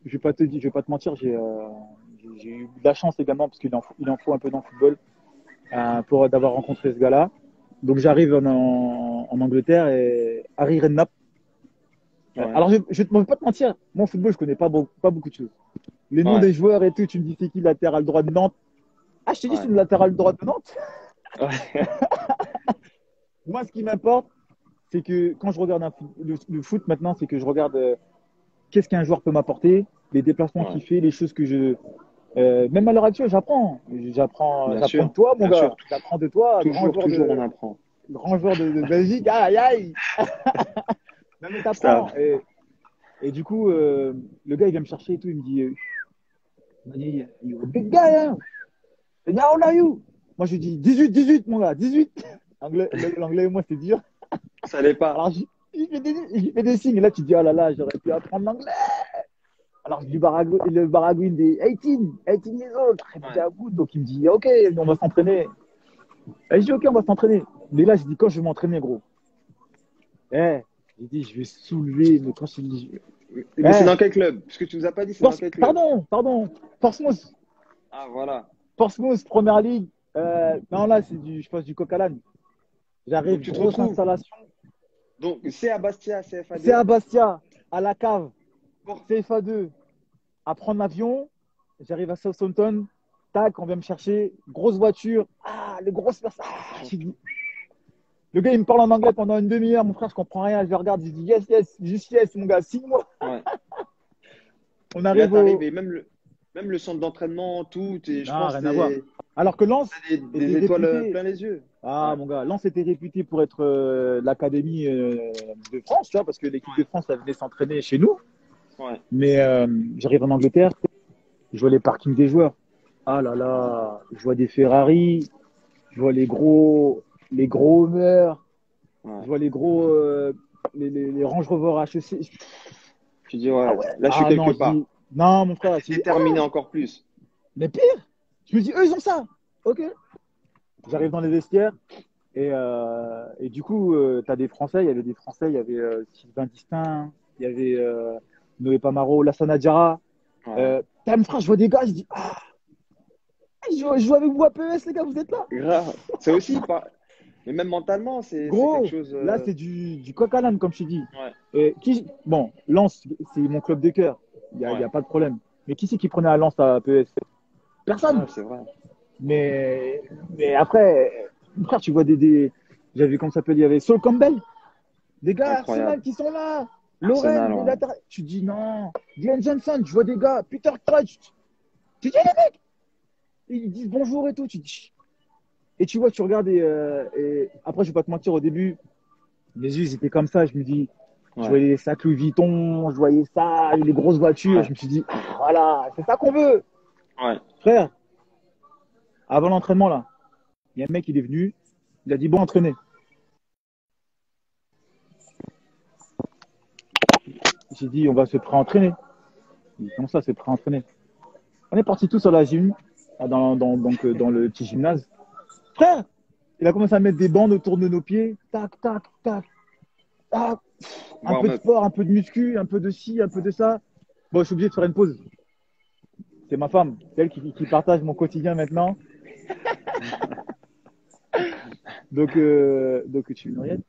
vais pas te dire, je vais pas te mentir, j'ai eu de la chance également parce il en faut un peu dans le football pour d'avoir rencontré ce gars-là. Donc j'arrive en Angleterre et Harry Redknapp. Ouais. Alors je ne vais pas te mentir, moi en football je connais pas beaucoup de choses. Les noms Ouais. des joueurs et tout, tu me dis c'est qui latéral droit de Nantes? Ah, je t'ai dit c'est Ouais. le latéral droit de Nantes. Ouais. Moi, ce qui m'importe, c'est que quand je regarde le foot maintenant, c'est que je regarde qu'est-ce qu'un joueur peut m'apporter, les déplacements Ouais. qu'il fait, les choses que je. Même à l'heure actuelle, j'apprends. Bien J'apprends de sûr. toi, mon Bien gars. sûr. J'apprends de toi, Toujours, on apprend. grand joueur de Belgique. Aïe, aïe. Non, mais Ça, t'apprends. Et du coup, le gars, il vient me chercher et tout. Il m'a dit, you're a big guy, hein? Et how old are you? Moi, je lui dis 18, mon gars, 18. L'anglais et moi, c'est dur. ça l'est pas. Alors, je fais des signes. Et là, tu te dis, oh là là, j'aurais pu apprendre l'anglais. Alors, je lui le baragouine des 18 years old. Ouais. À bout. Donc, il me dit, OK, on va s'entraîner. Et je dis, OK, on va s'entraîner. Mais là, je dis, quand je vais m'entraîner, gros, j'ai dit, je vais soulever. Mais quand je dis, Mais c'est dans quel club? Parce que tu nous as pas dit, c'est dans quel club? pardon, Portsmouth. Ah, voilà. Portsmouth, première ligue. Non, là, je pense, du Coq-à-l'âne. Donc, J'arrive, tu te grosse retrouves. installation. Donc, c'est à Bastia, CFA2. C'est à Bastia, à la cave, Bon. CFA2, à prendre l'avion. J'arrive à Southampton. Tac, on vient me chercher. Grosse voiture. Ah, le gros personne. Le gars, il me parle en anglais pendant une demi-heure. Mon frère, je comprends rien. Je le regarde. Je dis yes, yes, juste yes, mon gars. 6 mois. Ouais. On Et là, arrive t'arrives et même le centre d'entraînement, tout, je Non, pense rien à voir. que Alors que Lens t'as était des étoiles réputé. plein les yeux. Ah, Ouais. mon gars, Lens était réputé pour être l'académie de France, tu vois, parce que l'équipe de France, elle venait s'entraîner chez nous. Ouais. Mais j'arrive en Angleterre, je vois les parkings des joueurs. Ah là là, je vois des Ferrari, je vois les gros Hummer, Ouais. je vois les gros les Range Rover HEC. Tu dis, ouais, Ah ouais, là, je suis non, quelque part. non, mon frère, Déterminé encore plus. mais pire, je me dis, eux, ils ont ça. Ok. J'arrive dans les vestiaires et du coup, tu as des Français, il y avait des Français, il y avait Sylvain Distin, il y avait Noé Pamaro, Lassana Diarra. Ouais. Mon frère, je vois des gars, je dis, ah, je joue avec vous à PES, les gars, vous êtes là. Grave. C'est aussi pas. Mais même mentalement, c'est Gros, quelque chose. là, c'est du coq à l'âne, comme je t'ai dit. Ouais. Bon, Lens, c'est mon club de cœur. Il n'y Ouais. a pas de problème. Mais qui c'est qui prenait à Lens à PES? Personne. Ouais, c'est vrai. Mais après, frère, tu vois j'avais, comment ça s'appelle, il y avait Sol Campbell. Des gars Incroyable. Arsenal qui sont là. Arsenal, Lorraine, ouais. tu dis non. Glenn Johnson, je vois des gars. Peter Crouch. Tu dis les mecs. Ils disent bonjour et tout. Tu dis. Et tu vois, tu regardes et après, je vais pas te mentir, au début, mes yeux ils étaient comme ça. Je me dis, je voyais les sacs Louis Vuitton, je voyais ça, les grosses voitures. Ouais. Je me suis dit, voilà, c'est ça qu'on veut. Ouais. Frère, avant l'entraînement, là, il y a un mec, il est venu, il a dit, bon, entraînez. J'ai dit, on va se pré-entraîner. Il dit, comment ça, se pré-entraîner? On est partis tous à la gym, donc, dans le petit gymnase. Frère, il a commencé à mettre des bandes autour de nos pieds. Tac, tac, tac. Tac. Un peu de sport, un peu de muscu, un peu de ci, un peu de ça. Bon, je suis obligé de faire une pause. C'est ma femme, c'est elle qui partage mon quotidien maintenant. donc tu veux une oreillette?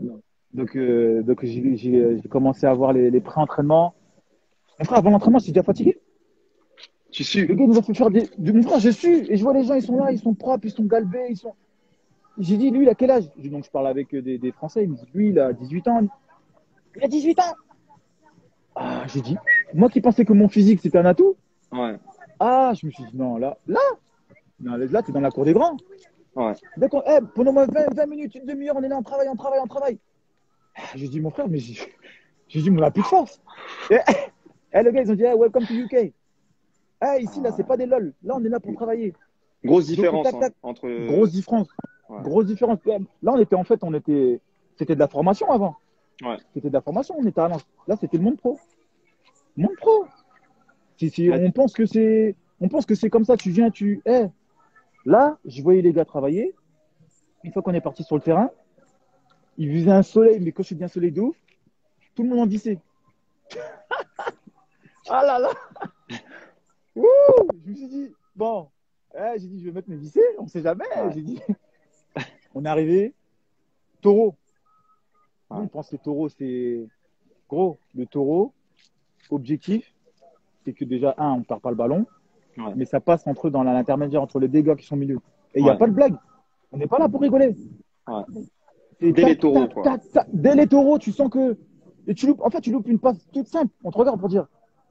Non. Donc j'ai commencé à voir les pré-entraînements. Mon frère, avant l'entraînement, je suis déjà fatigué. Tu sues. Le gars nous a fait faire mon frère, je suis. Et je vois les gens, ils sont là, ils sont propres, ils sont galbés, ils sont. J'ai dit, lui, il a quel âge? Donc je parle avec des Français, il me dit, lui, il a 18 ans. Il a 18 ans. Ah, j'ai dit, moi qui pensais que mon physique, c'était un atout. Ouais. Ah, je me suis dit, non, là, t'es dans la cour des grands. Ouais. D'accord, pendant 20 minutes, une demi-heure, on est là, on travaille. J'ai dit, mon frère, mais j'ai dit, mais on n'a plus de force. Le gars, ils ont dit, welcome to UK. Ici, là, c'est pas des lol. Là, on est là pour travailler. Grosse différence Donc, tac, entre. Grosse différence. Ouais. Grosse différence. Là, c'était de la formation avant. Ouais. C'était de la formation, on était à Lens. Là, c'était le monde pro. Monde pro. Ouais. On pense que c'est comme ça. Tu viens, là, je voyais les gars travailler. Une fois qu'on est parti sur le terrain, ils faisaient un soleil, mais quand je dis un soleil de ouf, tout le monde en vissait. Ah là là. Ouh, je me suis dit, bon, j'ai dit, je vais mettre mes vissés, on ne sait jamais. Ouais. J'ai dit, on est arrivé, taureau. Ouais. Nous, on pense que le taureau, c'est gros. Le taureau, objectif, c'est que déjà, on ne perd pas le ballon, Ouais. mais ça passe dans l'intermédiaire entre les dégâts qui sont au milieu. Et il n'y a Ouais. pas de blague. On n'est pas là pour rigoler. Ouais. Et Dès les taureaux, quoi. Dès les taureaux, tu sens que. Et tu loupes une passe toute simple. On te regarde pour dire,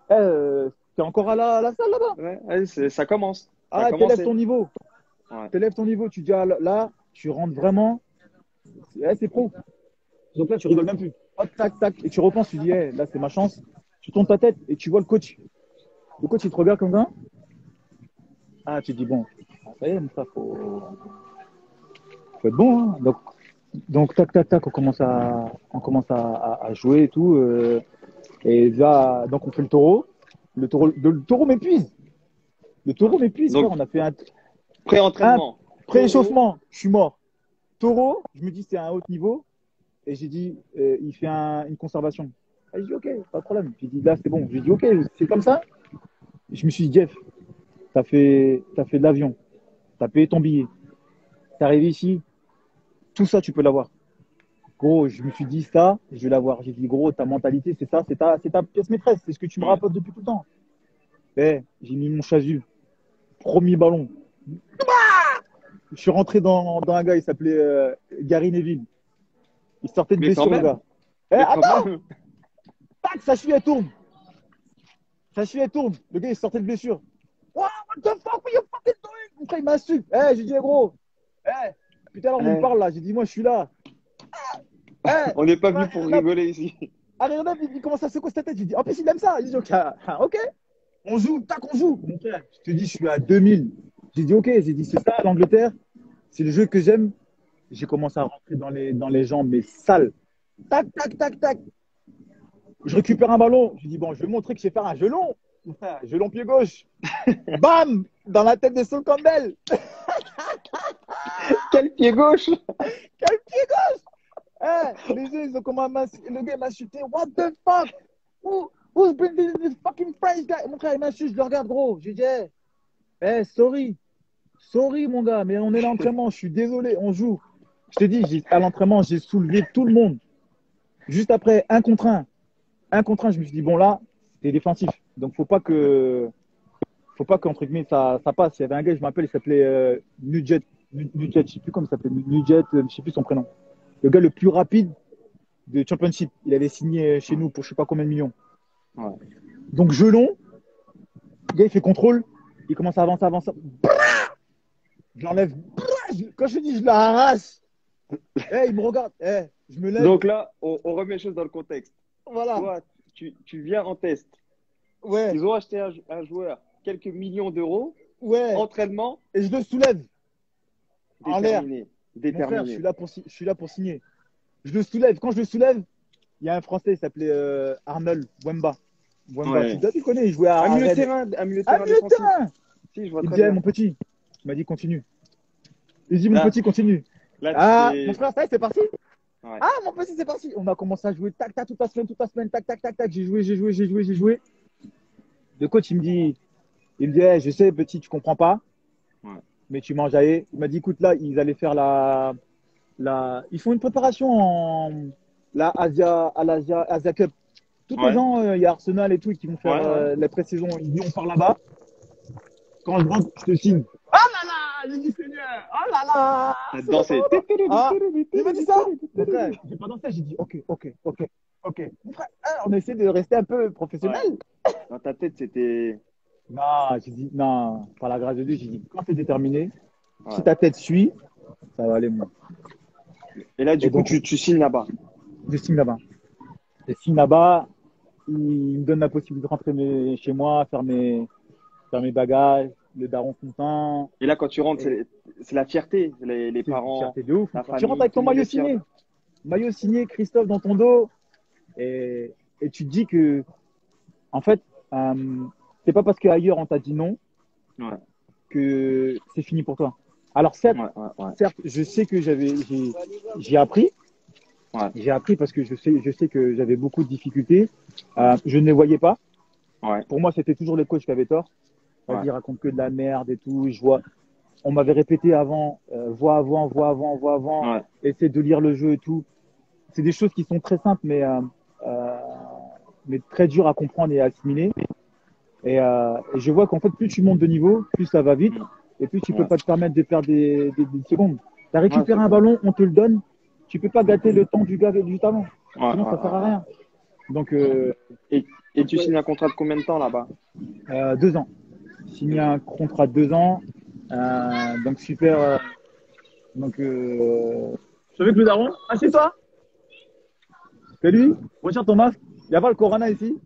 t'es encore à la salle là-bas. Ouais, ça commence. Ça a Ah, commencé. t'élèves ton niveau. Ouais. T'élèves ton niveau. Tu dis, ah, là, tu rentres vraiment. C'est pro. Donc là, tu rigoles même plus. Hop, tac, tac. Et tu repenses, tu dis, là, c'est ma chance. Tu tournes ta tête et tu vois le coach. Le coach, il te regarde comme ça. Ah, tu te dis, bon, ça y est, ça, faut être bon. Hein. Donc, tac, tac, tac, on commence à jouer et tout. Et là, donc, on fait le taureau. Le taureau m'épuise. Le taureau m'épuise. Donc, frère. On a fait un pré-entraînement. pré-échauffement. Je suis mort. Taureau, je me dis, c'est un haut niveau. Et j'ai dit, il fait une conservation. Ah, j'ai dit, ok, pas de problème. J'ai dit, là, c'est bon. J'ai dit, ok, c'est comme ça. Et je me suis dit, Jeff, t'as fait de l'avion. T'as payé ton billet. T'es arrivé ici. Tout ça, tu peux l'avoir. Gros, je me suis dit, ça, je vais l'avoir. J'ai dit, gros, ta mentalité, c'est ça, c'est ta pièce maîtresse. C'est ce que tu me rapportes depuis tout le temps. J'ai mis mon chasu. Premier ballon. Je suis rentré dans un gars, il s'appelait Gary Neville. Il sortait de Mais quand blessure, le même. gars. Mais quand Attends, même. tac, sa cheville, elle tourne. Sa cheville, elle tourne. Le gars, il sortait de blessure. Wow, what the fuck, what you fucking doing? Mon frère, il m'insulte. J'ai dit, gros. Putain, alors, on me parle là. J'ai dit, moi, je suis là. On n'est pas venu pour rigoler ici. Ariana, il commence à secouer sa tête. J'ai dit, en plus, il aime ça. Il dit, ok. On joue, tac, on joue. Mon frère, je te dis, je suis à 2000. J'ai dit, ok. J'ai dit, c'est ça, l'Angleterre. C'est le jeu que j'aime. J'ai commencé à rentrer dans les jambes, mais sales. Tac, tac, tac, tac. Je récupère un ballon. Je dis, bon, je vais montrer que je sais faire un gelon. Mon frère, gelon pied gauche. Bam! Dans la tête de Sol Campbell. Quel pied gauche! Quel pied gauche! Les yeux, ils ont commencé le gars m'a insulté. What the fuck? Who's been this fucking French guy? Mon frère, il m'insulte, je le regarde, gros. J'ai dit, sorry. Sorry, mon gars, mais on est à l'entraînement. Je suis désolé, on joue. Je te dis, à l'entraînement, j'ai soulevé tout le monde. Juste après, un contre un, je me suis dit, bon, là, c'est défensif. Donc, faut pas qu'entre guillemets, ça passe. Il y avait un gars, je m'appelle, il s'appelait Nugget, je sais plus comment il s'appelait, Nugget, je sais plus son prénom. Le gars le plus rapide de Championship. Il avait signé chez nous pour je sais pas combien de millions. Ouais. Donc, gelon, le gars, il fait contrôle, il commence à avancer. Je l'enlève. Quand je dis, je l'arrache. Il me regarde. Je me lève. Donc là, on remet les choses dans le contexte. Voilà. Toi, tu viens en test. Ouais. Ils ont acheté un joueur quelques millions d'euros. Ouais. Entraînement. Et je le soulève. En l'air. Déterminé. Mon frère, je suis là pour signer. Je le soulève. Quand je le soulève, il y a un Français, il s'appelait Arnold Wemba. Ouais. Tu connais, il jouait à un milieu de terrain. Si, je vois il très dit, bien. mon petit. Il m'a dit, continue. Il dit, mon petit, continue. Là, mon frère, ça y est, c'est parti. Ouais. Mon petit, c'est parti. On a commencé à jouer tac, tac, toute la semaine, tac, tac, tac, tac. J'ai joué. Le coach, il me dit, je sais, petit, tu comprends pas, mais tu manges à Il m'a dit, écoute, là, ils allaient faire ils font une préparation à l'Asia Cup. Tous les ans, il y a Arsenal et tout qui vont faire la pré-saison. Il dit, on part là-bas. Quand je rentre, je te signe. Oh là là, j'ai dit Seigneur. Oh là là. Danser. Il m'a dit ça. Mon frère, j'ai pas dansé, j'ai dit ok. Mon frère, on essaie de rester un peu professionnel. Dans ta tête, c'était. Non, j'ai dit non, par la grâce de Dieu, j'ai dit quand t'es déterminé, si ta tête suit, ça va aller moins. Et là, du coup, tu signes là-bas. Je signe là-bas. Il me donne la possibilité de rentrer chez moi, faire mes bagages. le daron content. Et là, quand tu rentres, Et c'est la fierté. Les c'est une parents, fierté de ouf. la Quand tu rentres famille, avec tout ton le monde est fier. maillot signé, Christophe dans ton dos, et tu te dis que, en fait, c'est pas parce qu'ailleurs on t'a dit non Ouais, que c'est fini pour toi. Alors certes, ouais, ouais, ouais. certes, je sais que j'ai appris. Ouais, J'ai appris parce que je sais que j'avais beaucoup de difficultés. Je ne les voyais pas. ouais, Pour moi, c'était toujours les coachs qui avaient tort. ouais, Vas-y, raconte que de la merde et tout. Je vois, on m'avait répété avant, vois avant, vois avant, vois avant, ouais. essaie de lire le jeu et tout. C'est des choses qui sont très simples, euh, mais très dures à comprendre et à assimiler. Et je vois qu'en fait, plus tu montes de niveau, plus ça va vite, Mm. et plus tu peux Ouais, pas te permettre de perdre des secondes. Tu as ouais, récupéré c'est un clair. ballon, on te le donne, tu peux pas gâter le temps du gars juste avant. Ouais, Sinon, ça sert à ouais. rien. Donc, Et tu ouais, signes un contrat de combien de temps là-bas? 2 ans. Signé 2 ans. un contrat de 2 ans. Donc, super. Donc, je suis avec le daron. Assieds-toi. Salut. Retire ton masque. Il n'y a pas le corona ici.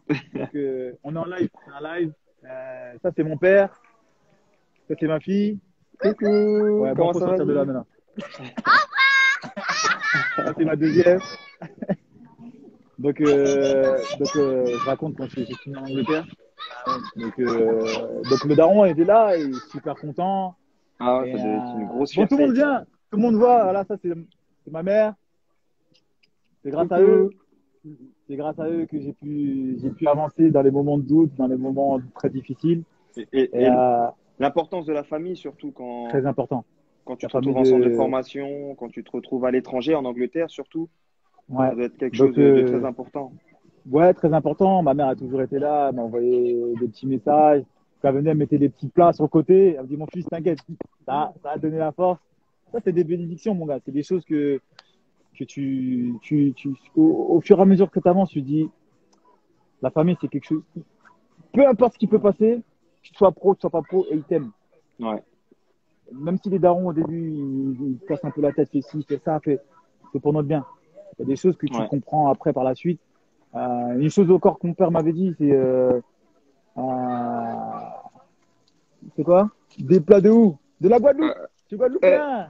Donc, on est en live. C'est un live. Ça, c'est mon père. Ça, c'est ma fille. Coucou, Ouais, bon, comment faut ça va, sortir de là Guy? maintenant. Ça, c'est ma deuxième. Donc, je raconte quand j'ai fini en Angleterre. Donc, le daron était là, il est super content. Ah ouais, Et, ça devait être une grosse bon, tout le monde fierté. vient, tout le monde voit. Voilà, ça, c'est ma mère. C'est grâce à eux. Coucou. C'est grâce à eux que j'ai pu avancer dans les moments de doute, dans les moments très difficiles. Et Et l'importance de la famille, surtout très important. quand tu La te retrouves famille en centre de de. formation, quand tu te retrouves à l'étranger, en Angleterre surtout, Ouais. ça doit être quelque chose Donc, de très important. ouais, très important. Ma mère a toujours été là, elle m'a envoyé des petits messages. Quand elle venait, elle mettait des petits plats sur le côté. Elle me dit, mon fils, t'inquiète, ça a donné la force. Ça, c'est des bénédictions, mon gars. C'est des choses que au fur et à mesure que tu avances, tu dis, la famille, c'est quelque chose. Peu importe ce qui peut passer, que tu sois pro, que tu sois pas pro, et ils t'aiment. Ouais, Même si les darons, au début, ils cassent un peu la tête, fais ci, fais ça, c'est pour notre bien. Il y a des choses que tu ouais. comprends après par la suite. Une chose encore que mon père m'avait dit, euh, c'est quoi? Des plats de où? De la Guadeloupe. Euh, Tu es euh, Guadeloupéen?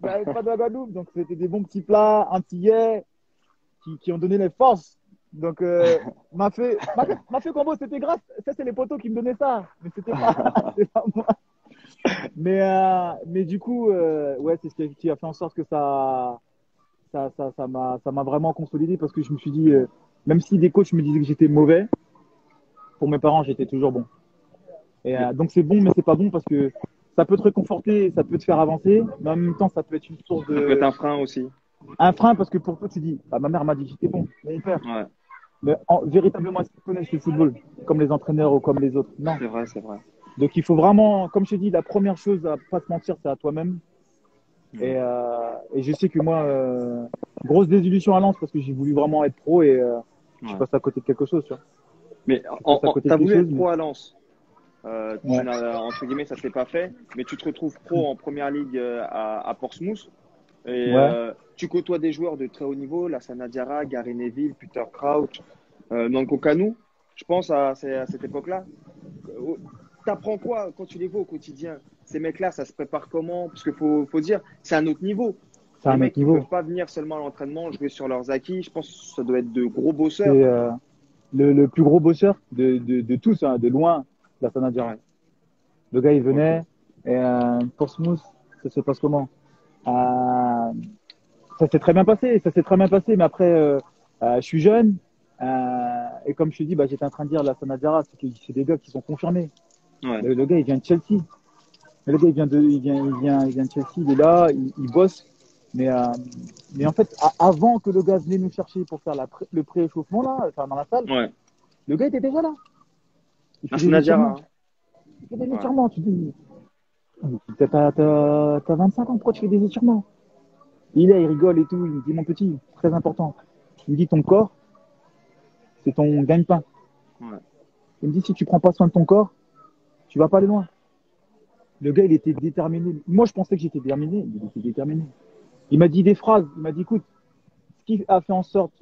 Ben, pas de la Guadeloupe. Donc, c'était des bons petits plats, antillais, qui ont donné les forces. Donc, m'a fait combo, c'était grâce. Ça, c'est les potos qui me donnaient ça. Mais c'était pas, c'est pas moi. Mais du coup, ouais, c'est ce qui a fait en sorte que ça m'a vraiment consolidé parce que je me suis dit, même si des coachs me disaient que j'étais mauvais, pour mes parents, j'étais toujours bon. mais Donc c'est bon, mais c'est pas bon parce que ça peut te réconforter, ça peut te faire avancer, mais en même temps, ça peut être une source ça peut être de un frein aussi. un frein parce que pour toi, tu dis, ah, ma mère m'a dit que j'étais bon, mon père. Ouais, Mais véritablement, est-ce qu'ils connaissent le football comme les entraîneurs ou comme les autres? Non. c'est vrai, c'est vrai. Donc il faut vraiment, comme je te dis, la première chose à pas se mentir, c'est à toi-même. Ouais, Et je sais que moi, grosse désillusion à Lens parce que j'ai voulu vraiment être pro et je suis ouais. passé à côté de quelque chose, tu vois. Mais Je suis passé à côté de t'as quelque voulu chose, être mais pro à Lens. ouais. Entre guillemets, ça s'est pas fait, mais tu te retrouves pro en première ligue à Portsmouth. Et Ouais. tu côtoies des joueurs de très haut niveau, Lassana Diarra, Gary Neville, Peter Crouch, Nanko Kanu. Je pense à cette époque-là. T'apprends quoi quand tu les vois au quotidien? Ces mecs-là, ça se prépare comment? Parce qu'il faut dire, c'est un autre niveau. C'est Les un autre mecs, ils niveau. peuvent pas venir seulement à l'entraînement, jouer sur leurs acquis. Je pense que ça doit être de gros C'est bosseurs. le plus gros bosseur de tous, hein, de loin, Lassana Diarra. Ouais, Le gars, il ok. venait et pour Smooth, ça se passe comment? Euh, Ça s'est très bien passé, ça s'est très bien passé, mais après, je suis jeune. Et comme je te dis, bah, j'étais en train de dire Lassana Diarra, c'est des gars qui sont confirmés. Ouais, Le gars, il vient de Chelsea. Le gars, il vient de Chelsea, il est là, il bosse. Mais, euh, mais en fait, avant que le gars venait nous chercher pour faire le pré-échauffement, là, enfin, dans la salle, ouais. le gars était déjà là. Il fait des Lassana Diarra, étirements. hein. Il fait des Ouais, étirements. Tu dis, t'as 25 ans, pourquoi tu fais des étirements? Il est, il rigole et tout. Il me dit, mon petit, très important. Il me dit, ton corps, c'est ton gagne-pain. ouais, Il me dit, si tu prends pas soin de ton corps, tu vas pas aller loin. Le gars, il était déterminé. Moi, je pensais que j'étais déterminé. Il était déterminé. Il m'a dit des phrases. Il m'a dit, écoute, ce qui a fait en sorte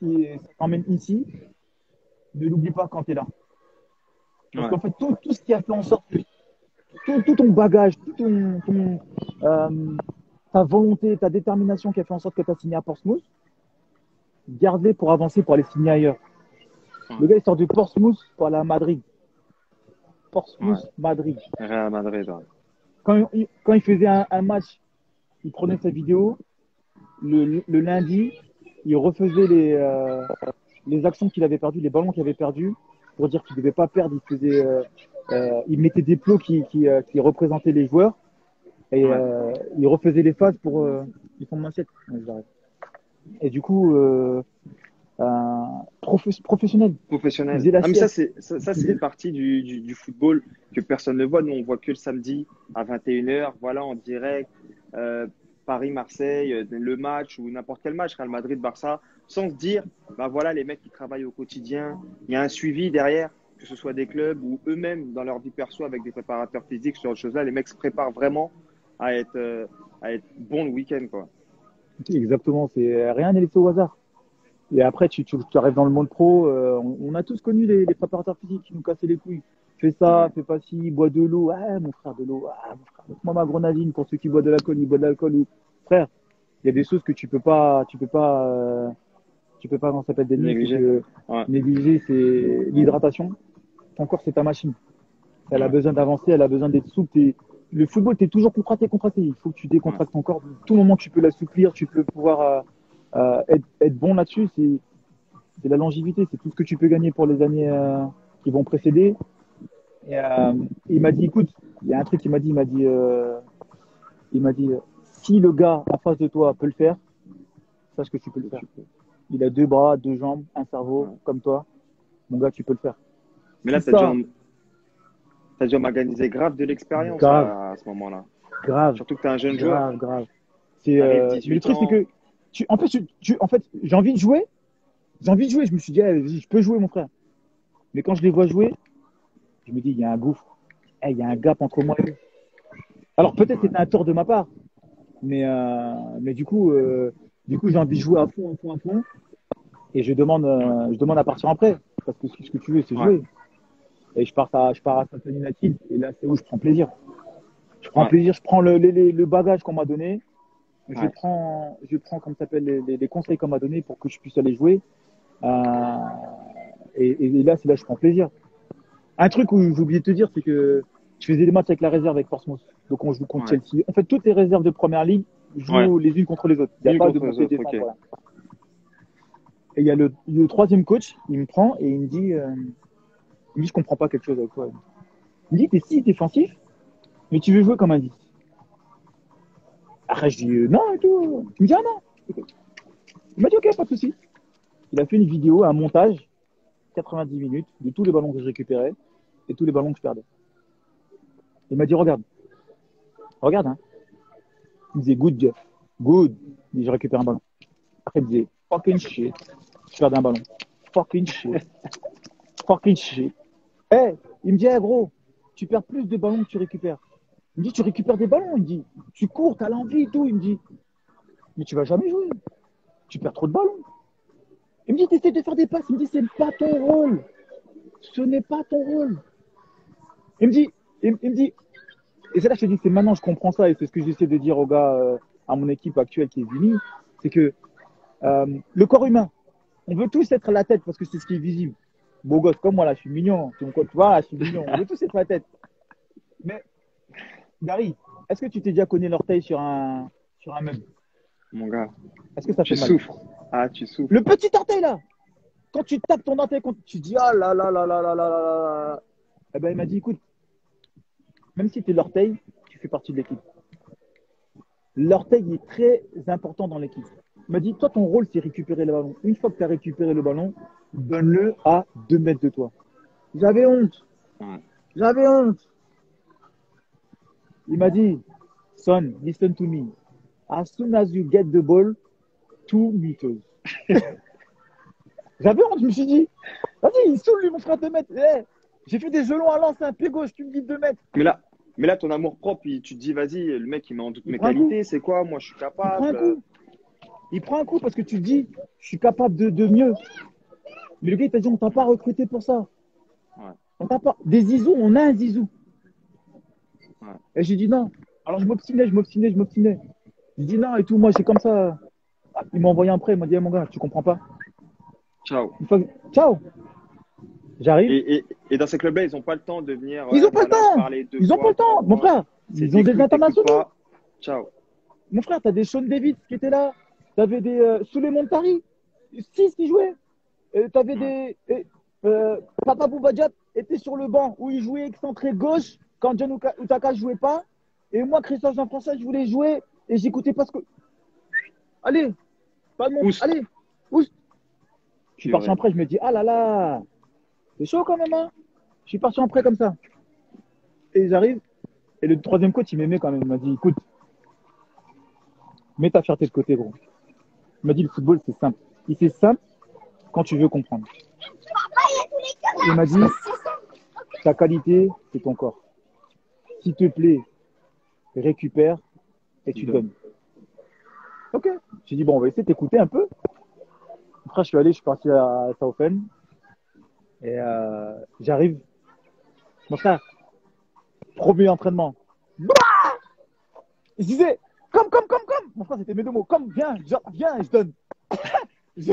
que ça t'emmène ici, ne l'oublie pas quand tu es là. Parce Ouais. qu'en fait, tout ce qui a fait en sorte que tout ton bagage, ta volonté, ta détermination qui a fait en sorte que tu as signé à Portsmouth, garde-les pour avancer, pour aller signer ailleurs. Le Ouais. gars, il sort de Portsmouth pour aller à Madrid. Ouais. Portsmouth, Madrid. Real Madrid, ouais. Quand il faisait un match, il prenait sa vidéo. Le lundi, il refaisait les actions qu'il avait perdues, les ballons qu'il avait perdus, pour dire qu'il ne devait pas perdre. Il mettait des plots qui représentaient les joueurs et Ouais. il refaisait les phases pour. Ils font manchette. Ouais, j'arrête. Et du coup, professionnel. Il Professionnel. faisait la Ah, mais ça, sieste. c'est une partie du football que personne ne voit. Nous, on voit que le samedi à 21h, voilà, en direct, euh, Paris-Marseille, le match ou n'importe quel match, Real Madrid-Barça, sans se dire, bah voilà, les mecs qui travaillent au quotidien, il y a un suivi derrière, que ce soit des clubs ou eux-mêmes dans leur vie perso avec des préparateurs physiques, sur autre chose-là, les mecs se préparent vraiment à être, euh, à être bons le week-end, quoi. Exactement. Rien n'est laissé au hasard. Et après, tu arrives dans le monde pro. On a tous connu les préparateurs physiques qui nous cassaient les couilles. Fais ça, Ouais. fais pas ci, bois de l'eau. Ah, mon frère, de l'eau. Ah, mon frère, moi ma grenadine. Pour ceux qui boivent de l'alcool, ils boivent de l'alcool. Frère, il y a des choses que tu peux pas, comment ça s'appelle, dénier. C'est Négligé. que Ouais. négliger, c'est l'hydratation. Ton corps, c'est ta machine. Elle a Ouais. besoin d'avancer, elle a besoin d'être souple. Le football, tu es toujours contracté. Il faut que tu Ouais. décontractes ton corps. Tout moment, tu peux l'assouplir, tu peux pouvoir être bon là-dessus. C'est la longévité, c'est tout ce que tu peux gagner pour les années qui vont précéder. Et, il m'a dit, écoute, il y a un truc qu'il m'a dit, si le gars en face de toi peut le faire, sache que tu peux le faire. Il a deux bras, deux jambes, un cerveau, Ouais. comme toi. Mon gars, tu peux le faire. Mais Si là, ça, t'as dû organiser grave de l'expérience grave, à ce moment-là. grave, Surtout que tu es un jeune joueur. grave. T'arrives Mais le 18 truc, c'est ans. que, en fait, j'ai envie de jouer. J'ai envie de jouer. Je me suis dit, eh, vas-y, je peux jouer, mon frère. Mais quand je les vois jouer, je me dis, il y a un gouffre. Eh, il y a un gap entre moi et eux. Alors peut-être Ouais. c'était un tort de ma part, mais du coup j'ai envie de jouer à fond, et Ouais. je demande à partir après, parce que ce que tu veux, c'est Ouais. jouer. Et je pars à Santa United, et là c'est où je prends plaisir. Je prends Ouais. plaisir, je prends le bagage qu'on m'a donné, Ouais. je prends comme ça s'appelle les conseils qu'on m'a donné pour que je puisse aller jouer. Euh, et là c'est là que je prends plaisir. Un truc où j'ai oublié de te dire, c'est que je faisais des matchs avec la réserve avec Portsmouth. Donc on joue contre Ouais. Chelsea. En fait, toutes les réserves de première ligue Ouais. jouent les unes contre les autres. Il n'y a Une pas de contre les montée autres, ok. défense. Voilà. Et il y a le troisième coach, il me prend et il me dit, je comprends pas quelque chose avec toi. Il me dit, t'es si défensif, mais tu veux jouer comme un 10. Après, je dis, non et tout. Il me dit, ah non. Il m'a dit, ok, pas de souci. Il a fait une vidéo, un montage, 90 minutes, de tous les ballons que je récupérais et tous les ballons que je perdais. Il m'a dit, regarde, hein. Il me disait, good, Jeff. Good. Il dit, je récupère un ballon. Après, il me disait, fucking shit. Je perds un ballon. Fucking shit. Fucking shit. Eh, il me dit, eh, gros, tu perds plus de ballons que tu récupères. Il me dit, tu récupères des ballons. Il me dit, tu cours, t'as l'envie et tout. Il me dit, mais tu vas jamais jouer. Tu perds trop de ballons. Il me dit, t'essaies de faire des passes. Il me dit, c'est pas ton rôle. Ce n'est pas ton rôle. Il me dit, il me dit, et c'est là que je te dis, c'est maintenant que je comprends ça. Et c'est ce que j'essaie de dire aux gars, à mon équipe actuelle qui est Vini. C'est que le corps humain, on veut tous être la tête parce que c'est ce qui est visible. Beau gosse comme moi, là, je suis mignon. Tu vois, là, je suis mignon. On veut tous être la tête. Mais, Gary, est-ce que tu t'es déjà cogné l'orteil sur un meuble? Mon gars, Est-ce que ça tu fait mal? souffres. Ah, tu souffres. Le petit orteil, là, quand tu tapes ton orteil, quand tu dis, ah là là là là là là là là, eh ben, il m'a dit, écoute, même si tu es l'orteil, tu fais partie de l'équipe. L'orteil est très important dans l'équipe. Il m'a dit, toi, ton rôle, c'est récupérer le ballon. Une fois que tu as récupéré le ballon, donne-le à 2 mètres de toi. J'avais honte. Ouais. J'avais honte. Il m'a dit, son, listen to me. As soon as you get the ball, 2 meters. J'avais honte, je me suis dit, vas-y, il saoule lui, mon frère, 2 mètres. Eh, j'ai fait des gelons à lancer un pied gauche, tu me dis 2 mètres. Mais là, mais là, ton amour propre, tu te dis, vas-y, le mec, il met en doute Il mes prend un coup. qualités, c'est quoi? Moi, je suis Il prend un capable. coup. Il prend un coup parce que tu te dis, je suis capable de mieux. Mais le gars, il t'a dit, on t'a pas recruté pour ça. Ouais. On t'a pas. Des zizous, on a un zizou. Ouais. Et j'ai dit non. Alors je m'obstinais. Je dis non et tout, moi c'est comme ça. Il m'a envoyé un prêt, il m'a dit, eh, mon gars, tu comprends pas. Ciao. Ciao, j'arrive. Et dans ces clubs-là, ils n'ont pas le temps de venir Ils ont pas le temps. parler deux Ils ont pas fois, le temps, trois mon fois. frère. C'est Ils ont des t'écoutes internationaux. pas. Ciao. Mon frère, t'as des Sean Davis qui étaient là. T'avais des Souleymane Tari, 6 qui jouaient. T'avais Ouais. Papa Bouba Diop était sur le banc où il jouait excentré gauche quand John Utaka jouait pas. Et moi, Christophe Jean-François, je voulais jouer et j'écoutais pas ce que. Allez, pas de mon. Oust. Allez, oust. Je suis C'est parti vrai. en prêt, je me dis, ah là là, c'est chaud quand même, hein. Je suis parti en prêt comme ça. Et j'arrive, et le troisième coach, il m'aimait quand même. Il m'a dit, écoute, mets ta fierté de côté, gros. Il m'a dit, le football, c'est simple. C'est simple quand tu veux comprendre. Il m'a dit, ta qualité, c'est ton corps. S'il te plaît, récupère et tu donnes. Ok. J'ai dit, bon, on va essayer de t'écouter un peu. Après, je suis parti à Southend. Et j'arrive. Mon frère, premier entraînement. Je disais, comme. Mon frère, c'était mes deux mots. Comme, viens, viens, et je donne. je,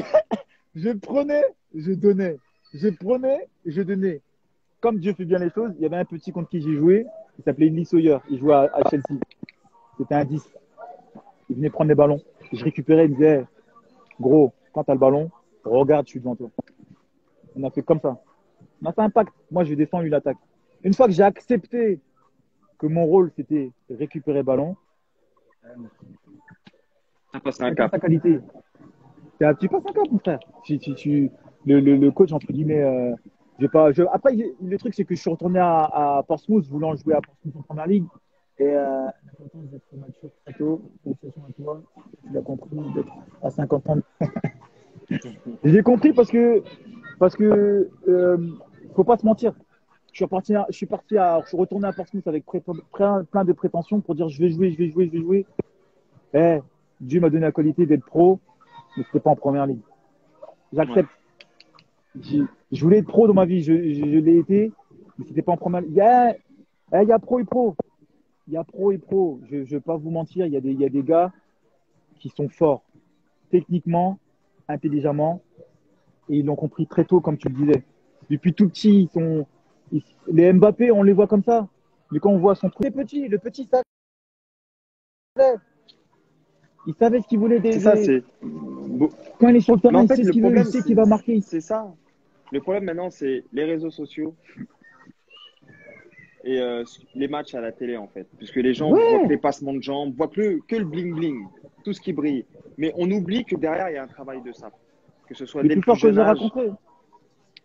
je prenais, je donnais. Je prenais, je donnais. Comme Dieu fait bien les choses, il y avait un petit contre qui j'ai joué. Il s'appelait Lee Sawyer. Il jouait à Chelsea. C'était un 10. Il venait prendre les ballons. Je récupérais, il me disait, gros, quand t'as le ballon, regarde, je suis devant toi. On a fait comme ça. On a fait un pacte. Moi, je descends, lui, l'attaque. Une fois que j'ai accepté que mon rôle, c'était récupérer le ballon, Ça passe un c'est cap. ta qualité. Tu passes un cap, mon frère. Le coach, entre guillemets, après, le truc, c'est que je suis retourné à Portsmouth, voulant jouer à Portsmouth en première ligue. Et l'importance d'être mature très tôt. Félicitations à toi. Tu l'as compris, d'être à 50 ans. J'ai compris parce que faut pas se mentir. Je suis retourné à Portsmouth avec plein de prétentions pour dire je vais jouer. Eh, Dieu m'a donné la qualité d'être pro, mais c'était pas en première ligue. J'accepte. Je voulais être pro dans ma vie, je l'ai été, mais c'était pas en première ligue. Il y a pro et pro. Il y a pro et pro. Je vais pas vous mentir, il y a des gars qui sont forts techniquement, intelligemment, et ils l'ont compris très tôt, comme tu le disais. Depuis tout petit, les Mbappé, on les voit comme ça. Mais quand on voit son truc, le petit savait. Il savait ce qu'il voulait C'est ça, Quand il est sur le Mais terrain, en il fait, sait ce le qu'il veut, il problème, sait qu'il va marquer. c'est ça. Le problème maintenant, c'est les réseaux sociaux et les matchs à la télé, en fait. Puisque les gens voient que Ouais, les passements de jambes, voient que le bling-bling, tout ce qui brille. Mais on oublie que derrière, il y a un travail de sape. Que ce soit le dès le plus plus fort que jeune j'ai âge. raconté.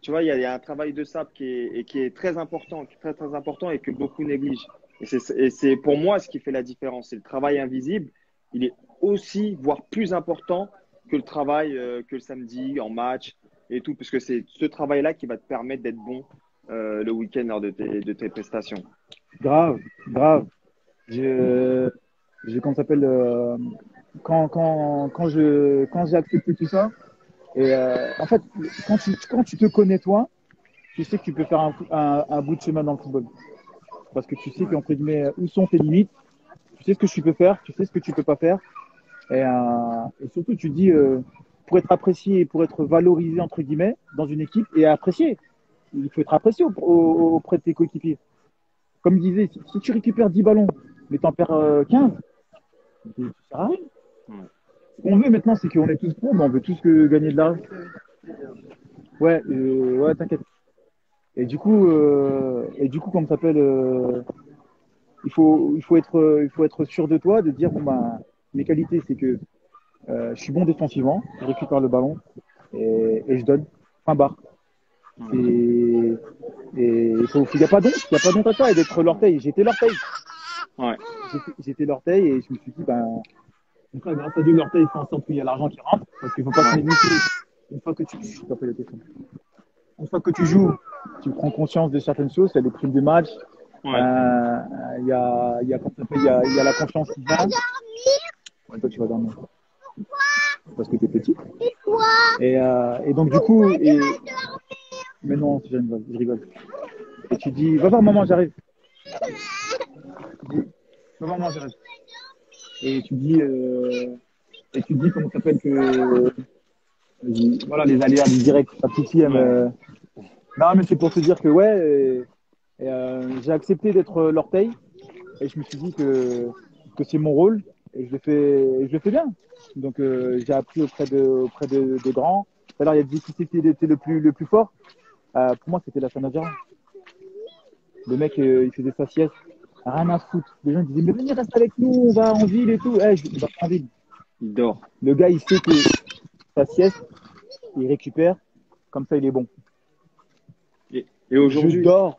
Tu vois, il y a un travail de sape qui est très important, qui est très, très important et que beaucoup négligent. Et c'est pour moi ce qui fait la différence. C'est le travail invisible. Il est aussi, voire plus important que le travail que le samedi en match et tout, puisque c'est ce travail-là qui va te permettre d'être bon le week-end lors de tes prestations. Grave. Je, comment ça s'appelle, quand j'ai accepté tout ça, et en fait, quand tu te connais toi, tu sais que tu peux faire un bout de chemin dans le football. Parce que tu sais Ouais. qu'entre guillemets, où sont tes limites, tu sais ce que tu peux faire, tu sais ce que tu peux pas faire. Et surtout, tu dis, pour être apprécié et pour être valorisé, entre guillemets, dans une équipe et apprécié, il faut être apprécié auprès de tes coéquipiers. Comme il disait, si tu récupères 10 ballons, mais t'en perds 15, ça sert à rien. Ouais. Ce qu'on veut maintenant, c'est qu'on est tous pros, mais on veut tous gagner de l'argent. Ouais, t'inquiète. Et du coup, comme ça s'appelle, il faut être sûr de toi, de dire, bon, bah, mes qualités, c'est que je suis bon défensivement, je récupère le ballon et je donne. Fin barre. Et il n'y a pas d'honte, à ça, et d'être l'orteil. J'étais l'orteil. Ouais. J'étais l'orteil et je me suis dit, ben, grâce à Dieu, l'orteil fait en sorte qu'il y a l'argent qui rentre. Parce qu'il ne faut pas se négliger. Une fois que tu joues, tu prends conscience de certaines choses, il y a des primes de match, Ouais. il y a la confiance qui vient. Ouais, toi, tu vas dormir. Parce que tu es petit. Et donc, du coup, mais non, je rigole. et tu dis, va voir maman, j'arrive. Tu dis, va voir maman, j'arrive. Et tu dis comment ça s'appelle que, voilà, les aléas du direct. Ta petite fille, non, mais c'est pour te dire que ouais, j'ai accepté d'être l'orteil et je me suis dit que c'est mon rôle et je le fais bien. Donc j'ai appris auprès de grands. Alors il y a dit qui était le plus fort. Pour moi, c'était la Sanadjara. Le mec, il faisait sa sieste. Rien à foutre. Les gens disaient, mais venez, reste avec nous, on va en ville et tout. Il va pas en ville. Il dort. Le gars, il sait que sa sieste, il récupère. Comme ça, il est bon. Et Je aujourd'hui, dors.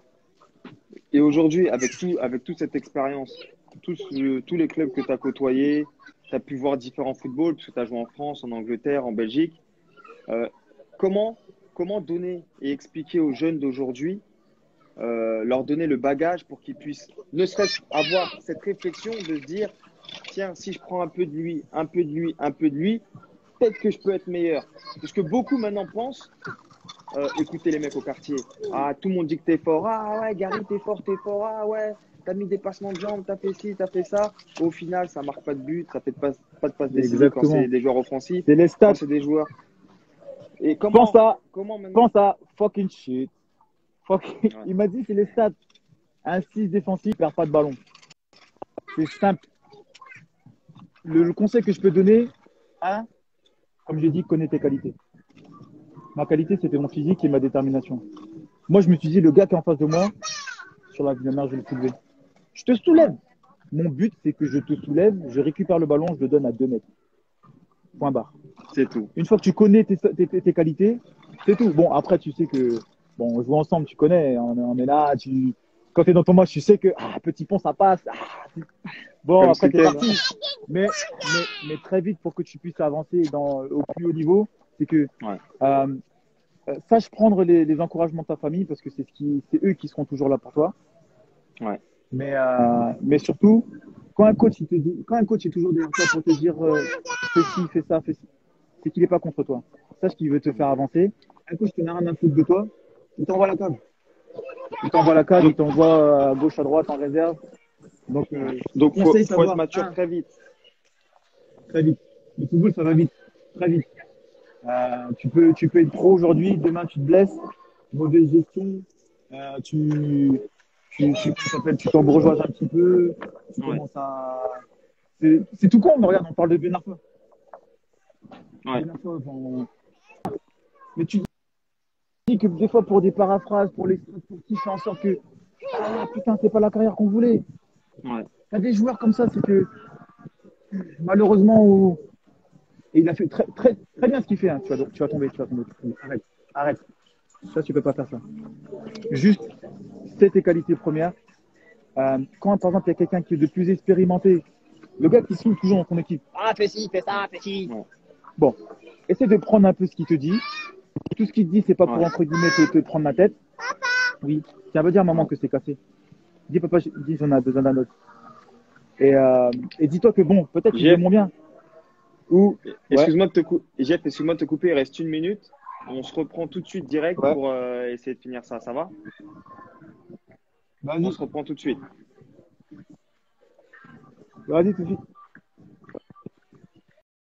avec toute cette expérience, tous les clubs que tu as côtoyés, tu as pu voir différents footballs, parce que tu as joué en France, en Angleterre, en Belgique. Comment donner et expliquer aux jeunes d'aujourd'hui, leur donner le bagage pour qu'ils puissent ne serait-ce avoir cette réflexion de se dire, tiens, si je prends un peu de lui, un peu de lui, un peu de lui, peut-être que je peux être meilleur. Parce que beaucoup maintenant pensent, écoutez les mecs au quartier, ah, tout le monde dit que t'es fort, ah ouais, Gary, t'es fort, ah ouais, t'as mis des passements de jambes, t'as fait ci, t'as fait ça. Au final, ça marque pas de but, ça fait pas de passe décisive quand Exactement. c'est des joueurs offensifs, C'est les quand stats. c'est des joueurs. Et Pense maintenant, à fucking shit. ouais, Il m'a dit, c'est les stats. Un 6 défensif, perd pas de ballon. C'est simple. Le conseil que je peux donner, hein, comme j'ai dit, connais tes qualités. Ma qualité, c'était mon physique et ma détermination. Moi, je me suis dit, le gars qui est en face de moi, sur la mer, je vais le soulever. Je te soulève. Mon but, c'est que je te soulève, je récupère le ballon, je le donne à 2 mètres. Point barre. c'est tout. Une fois que tu connais tes qualités, c'est tout. Bon, après, tu sais que, bon, on joue ensemble, tu connais, on est là, quand tu es dans ton match, tu sais que, petit pont, ça passe. Bon, Comme après, ce t'es week-end. parti. Mais très vite, pour que tu puisses avancer au plus haut niveau, c'est que, Ouais. sache prendre les encouragements de ta famille parce que c'est eux qui seront toujours là pour toi. Ouais. Mais surtout, quand un coach est toujours derrière toi pour te dire fais ci, fais ça, fais ci, c'est qu'il n'est pas contre toi. Sache qu'il veut te faire avancer. Un coach qui n'a rien à foutre de toi, il t'envoie la cave. Il t'envoie à gauche, à droite, en réserve. Donc, Faut conseil être savoir mature très vite. très vite. Le football, ça va vite, très vite. Tu peux être pro aujourd'hui, demain tu te blesses, mauvaise gestion, tu t'embrouilles un petit peu, tu Ouais. commences à. C'est tout con, mais regarde, on parle de Ben Arfa. Ouais. Ben Arfa, mais tu dis que des fois pour des paraphrases, pour les sportifs, fait en sorte que putain, c'est pas la carrière qu'on voulait. Ouais. T'as des joueurs comme ça, c'est que malheureusement, et il a fait très, très, très bien ce qu'il fait. Hein. Tu vas tomber. Arrête. Ça, tu peux pas faire ça. Juste, c'est tes qualités premières. Quand, par exemple, il y a quelqu'un qui est de plus expérimenté, le gars qui saoule toujours dans ton équipe. Ah, fais ci, fais ça, fais ci. Ouais. Bon, essaie de prendre un peu ce qu'il te dit. Tout ce qu'il te dit, c'est pas pour, entre guillemets, te prendre la tête. Oui, ça veut dire, maman, que c'est cassé. Dis, papa, dis, j'en ai besoin d'un autre. Et dis-toi que bon, peut-être qu'il veut moins bien. Ou, Excuse-moi de te couper, il reste 1 minute. On se reprend tout de suite direct pour essayer de finir ça. Ça va? Vas-y. On se reprend tout de suite. Vas-y, tout de suite.